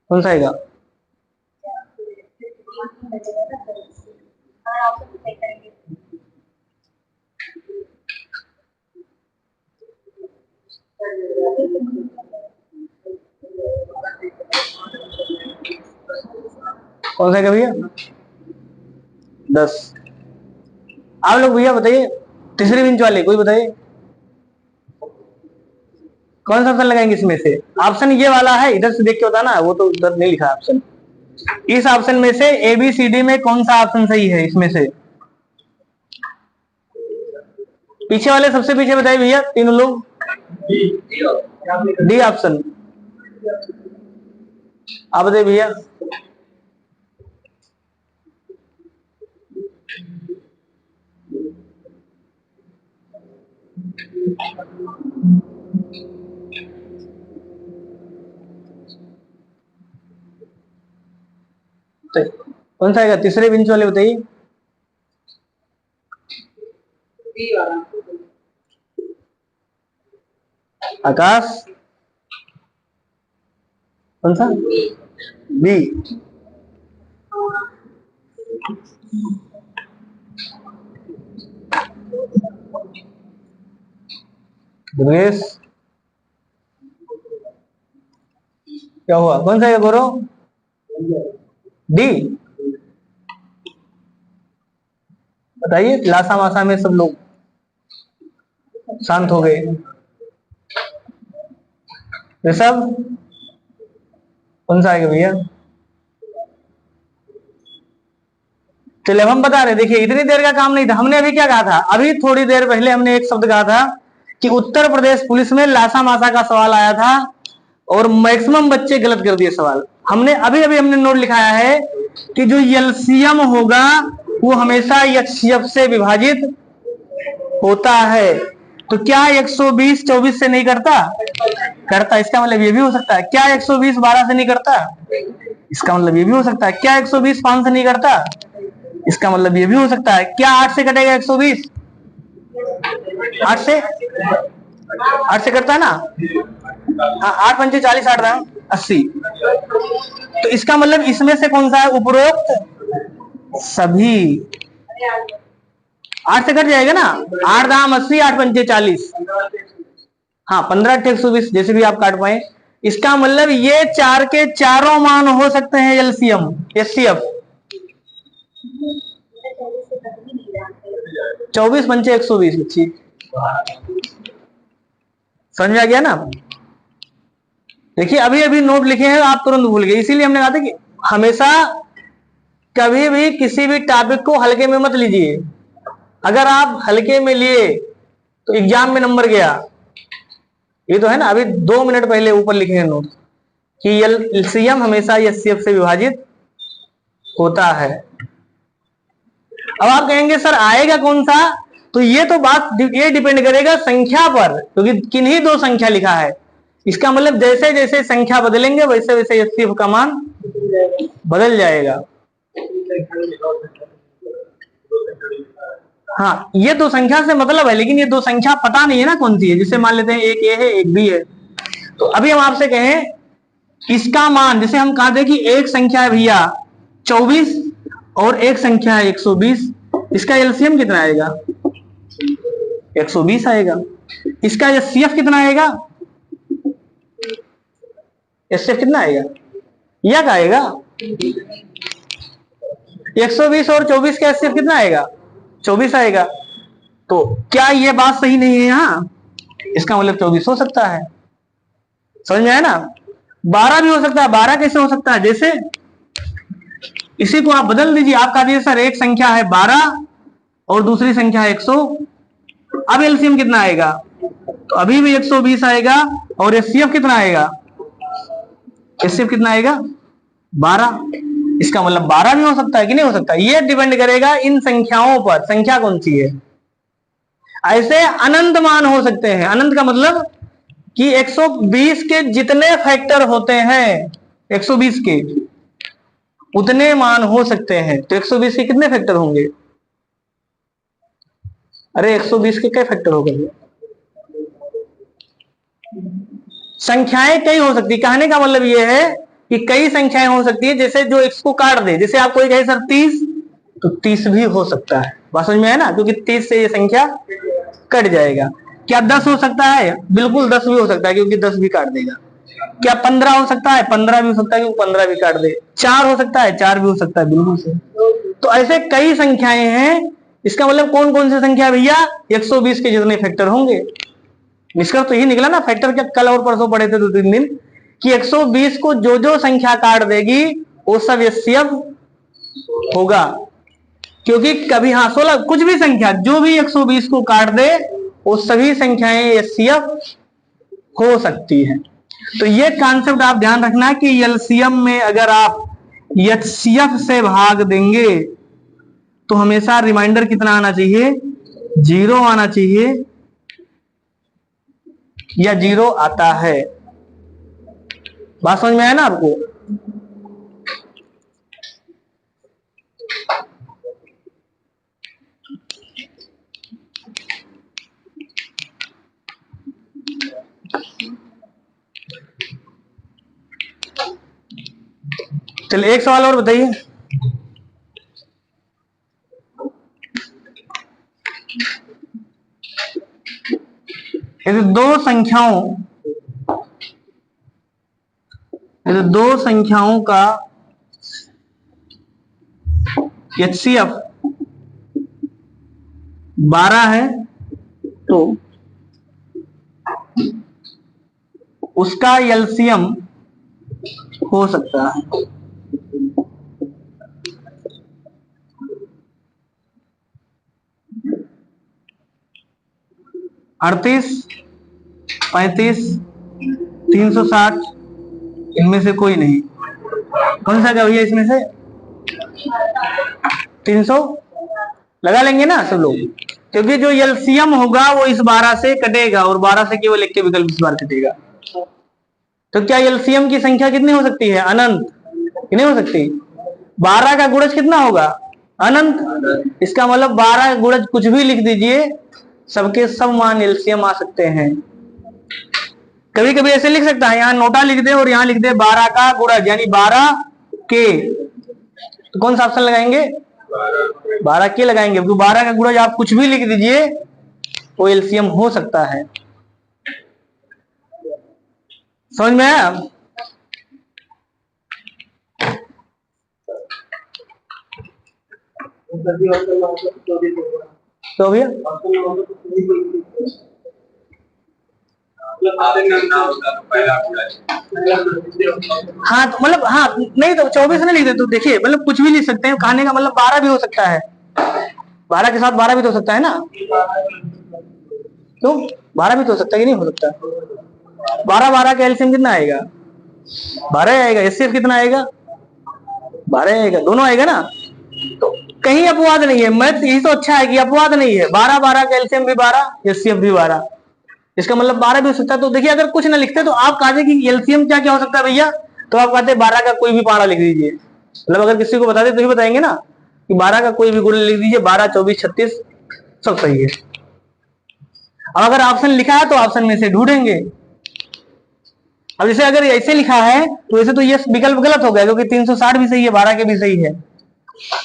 कौन सा आएगा? कौन सा है भैया? 10। आप लोग भैया बताइए, तीसरी बेंच वाले कोई बताइए कौन सा ऑप्शन लगाएंगे इसमें से? ऑप्शन ये वाला है, इधर से देख के होता ना, वो तो उधर नहीं लिखा ऑप्शन। इस ऑप्शन में से एबीसीडी में कौन सा ऑप्शन सही है इसमें से? पीछे वाले सबसे पीछे बताइए भैया, तीनों लोग। डी ऑप्शन, आप बताइए भैया। कौन सा आएगा? तीसरे बेंच वाले बताइए। आकाश, कौन सा? बी। दुर्गेश, क्या हुआ? कौन सा है गौरव? डी। बताइए, लासा मासा में सब लोग शांत हो गए। ऋषभ, कौन सा आएगा भैया? चलिए, अब हम बता रहे, देखिए इतनी देर का काम नहीं था। हमने अभी क्या कहा था? अभी थोड़ी देर पहले हमने एक शब्द कहा था कि उत्तर प्रदेश पुलिस में लासा मासा का सवाल आया था और मैक्सिमम बच्चे गलत कर दिए सवाल। हमने अभी अभी हमने नोट लिखाया है कि जो एलसीएम होगा वो हमेशा एचसीएफ से विभाजित होता है। तो क्या 120 24 से नहीं करता? करता। इसका मतलब ये भी हो सकता है क्या 120 12 से नहीं करता? इसका मतलब ये भी हो सकता है क्या 120 5 से नहीं करता? इसका मतलब ये भी हो सकता है क्या 8 से कटेगा 120? 8 से 8 से करता है ना? हाँ, 8 पंचे 40, 8 80। तो इसका मतलब इसमें से कौन सा है उपरोक्त सभी? 8 से कट जाएगा ना, 8 दाम 80, 8 पंचे 40। हाँ, 15 8 120 जैसे भी आप काट पाए। इसका मतलब ये चार के चारों मान हो सकते हैं एलसीएम एचसीएफ। 24 पंचे 120 बच्ची, समझ में आ गया ना? देखिए अभी अभी नोट लिखे हैं आप तुरंत भूल गए, इसीलिए हमने कहा था कि हमेशा कभी भी किसी भी टॉपिक को हल्के में मत लीजिए। अगर आप हल्के में लिए तो एग्जाम में नंबर गया। ये तो है ना, अभी 2 मिनट पहले ऊपर लिखे हैं नोट कि एलसीएम हमेशा एचसीएफ से विभाजित होता है। अब आप कहेंगे सर आएगा कौन सा? तो ये तो बात ये डिपेंड करेगा संख्या पर, क्योंकि किन्हीं दो संख्या लिखा है। इसका मतलब जैसे जैसे संख्या बदलेंगे वैसे वैसे एचसीएफ का मान बदल जाएगा। हाँ, ये दो संख्या से मतलब है, लेकिन ये दो संख्या पता नहीं है ना कौन सी है। जिसे मान लेते हैं एक ए है एक बी है। तो अभी हम आपसे कहें इसका मान, जैसे हम कहा थे कि एक संख्या है भैया 24 और एक संख्या है 120, इसका एलसीएम कितना आएगा? 120 आएगा। इसका एचसीएफ कितना आएगा? एचसीएफ कितना आएगा? यह का आएगा 120 और 24 का एचसीएफ कितना आएगा? 24 आएगा। तो क्या यह बात सही नहीं है यहाँ? इसका मतलब 24 हो सकता है। समझ में आया ना? 12 भी हो सकता है। 12 कैसे हो सकता है? जैसे इसी को आप बदल दीजिए। आप कहा दीजिए सर एक संख्या है 12 और दूसरी संख्या है 100, अब एलसीएम कितना आएगा? तो अभी भी 120 आएगा। और एचसीएफ कितना आएगा? एचसीएफ कितना आएगा? 12। इसका मतलब 12 भी हो सकता है कि नहीं हो सकता? ये डिपेंड करेगा इन संख्याओं पर, संख्या कौन सी है। ऐसे अनंत मान हो सकते हैं। अनंत का मतलब कि 120 के जितने फैक्टर होते हैं 120 के उतने मान हो सकते हैं। तो 120 के कितने फैक्टर होंगे? अरे 120 के कई फैक्टर हो गए? संख्याएं कई हो सकती। कहने का मतलब यह है कि कई संख्याएं हो सकती है। जैसे जो x को काट दे, जैसे आप कोई कहे सर 30, तो 30 भी हो सकता है। बात समझ में है ना? क्योंकि 30 से ये संख्या कट जाएगा। क्या 10 हो सकता है? बिल्कुल 10 भी हो सकता है, क्योंकि 10 भी काट देगा। क्या 15 हो सकता है? 15 भी हो सकता है, क्योंकि 15 भी काट दे। 4 हो सकता है? 4 भी हो सकता है, बिल्कुल से। तो ऐसे कई संख्याएं हैं। इसका मतलब कौन कौन सी संख्या भैया? 120 के जितने फैक्टर होंगे। निष्कर्ष तो यही निकला ना। फैक्टर क्या कल और परसों पढ़े थे 2-3 दिन कि 120 को जो जो संख्या काट देगी वो सब एचसीएफ होगा। क्योंकि कभी हाँ 16 कुछ भी संख्या जो भी 120 को काट दे वो सभी संख्याएं एचसीएफ हो सकती हैं। तो ये कॉन्सेप्ट आप ध्यान रखना कि एलसीएम में अगर आप एचसीएफ से भाग देंगे तो हमेशा रिमाइंडर कितना आना चाहिए? 0 आना चाहिए, या 0 आता है। बात समझ में आया ना आपको? चलिए एक सवाल और बताइए। यदि दो संख्याओं का एचसीएफ 12 है तो उसका एलसीएम हो सकता है 38, 35, 360, इनमें से कोई नहीं। कौन सा का भैया इसमें से? 300 लगा लेंगे ना सब लोग, क्योंकि जो एलसीएम होगा वो इस 12 से कटेगा और 12 से केवल एक के विकल्प इस बार कटेगा। तो क्या एलसीएम की संख्या कितनी हो सकती है? अनंत। नहीं हो सकती। 12 का गुणज कितना होगा? अनंत। इसका मतलब 12 गुणज कुछ भी लिख दीजिए, सबके सब मान एलसीएम आ सकते हैं। कभी कभी ऐसे लिख सकता है, यहां नोटा लिख दे और यहां लिख दे 12 का गुणज यानी 12 के, तो कौन सा ऑप्शन लगाएंगे? 12 के लगाएंगे, क्योंकि 12 का गुणज आप कुछ भी लिख दीजिए वो एलसीएम हो सकता है। समझ में आया? तो भैया हाँ, तो मतलब हाँ नहीं तो 24 नहीं लिखते, तो देखिए मतलब कुछ भी लिख सकते हैं, कहने का मतलब 12 भी हो सकता है, 12 के साथ 12 भी तो हो सकता है ना। क्यों 12 भी तो हो सकता है कि नहीं हो सकता? 12 का एलसीएम कितना आएगा? 12 आएगा। एचसीएफ कितना आएगा? 12 आएगा, दोनों आएगा ना। तो कहीं अपवाद नहीं है, मैथ यही तो अच्छा है कि अपवाद नहीं है। 12 का एलसीएम भी 12, एचसीएफ भी 12, इसका मतलब 12 भी हो सकता है। तो देखिए अगर कुछ ना लिखते तो आप कहते कि एलसीएम क्या क्या हो सकता है भैया, तो आप कहते 12 का कोई भी पहाड़ा लिख दीजिए। मतलब अगर किसी को बता दे तो ही बताएंगे ना कि 12 का कोई भी गुण लिख दीजिए, 12, 24, 36 सब सही है। अब अगर ऑप्शन लिखा है तो ऑप्शन में से ढूंढेंगे। अब जैसे अगर ऐसे लिखा है तो वैसे तो ये विकल्प गलत हो गया, क्योंकि 360 भी सही है, 12 के भी सही है,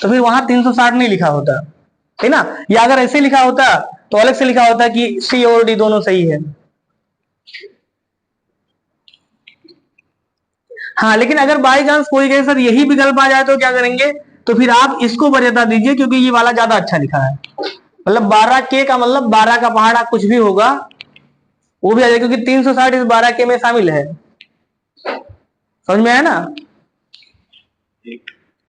तो फिर वहां 360 नहीं लिखा होता है ना। या अगर ऐसे लिखा होता तो अलग से लिखा होता कि सी और डी दोनों सही है। हाँ, लेकिन अगर बाई चांस कोई कहे सर यही विकल्प आ जाए तो क्या करेंगे, तो फिर आप इसको वरीयता दीजिए, क्योंकि ये वाला ज्यादा अच्छा लिखा है। मतलब 12 के का मतलब 12 का पहाड़ा कुछ भी होगा वो भी आ जाएगा, क्योंकि 360 इस 12 के में शामिल है। समझ में आया ना?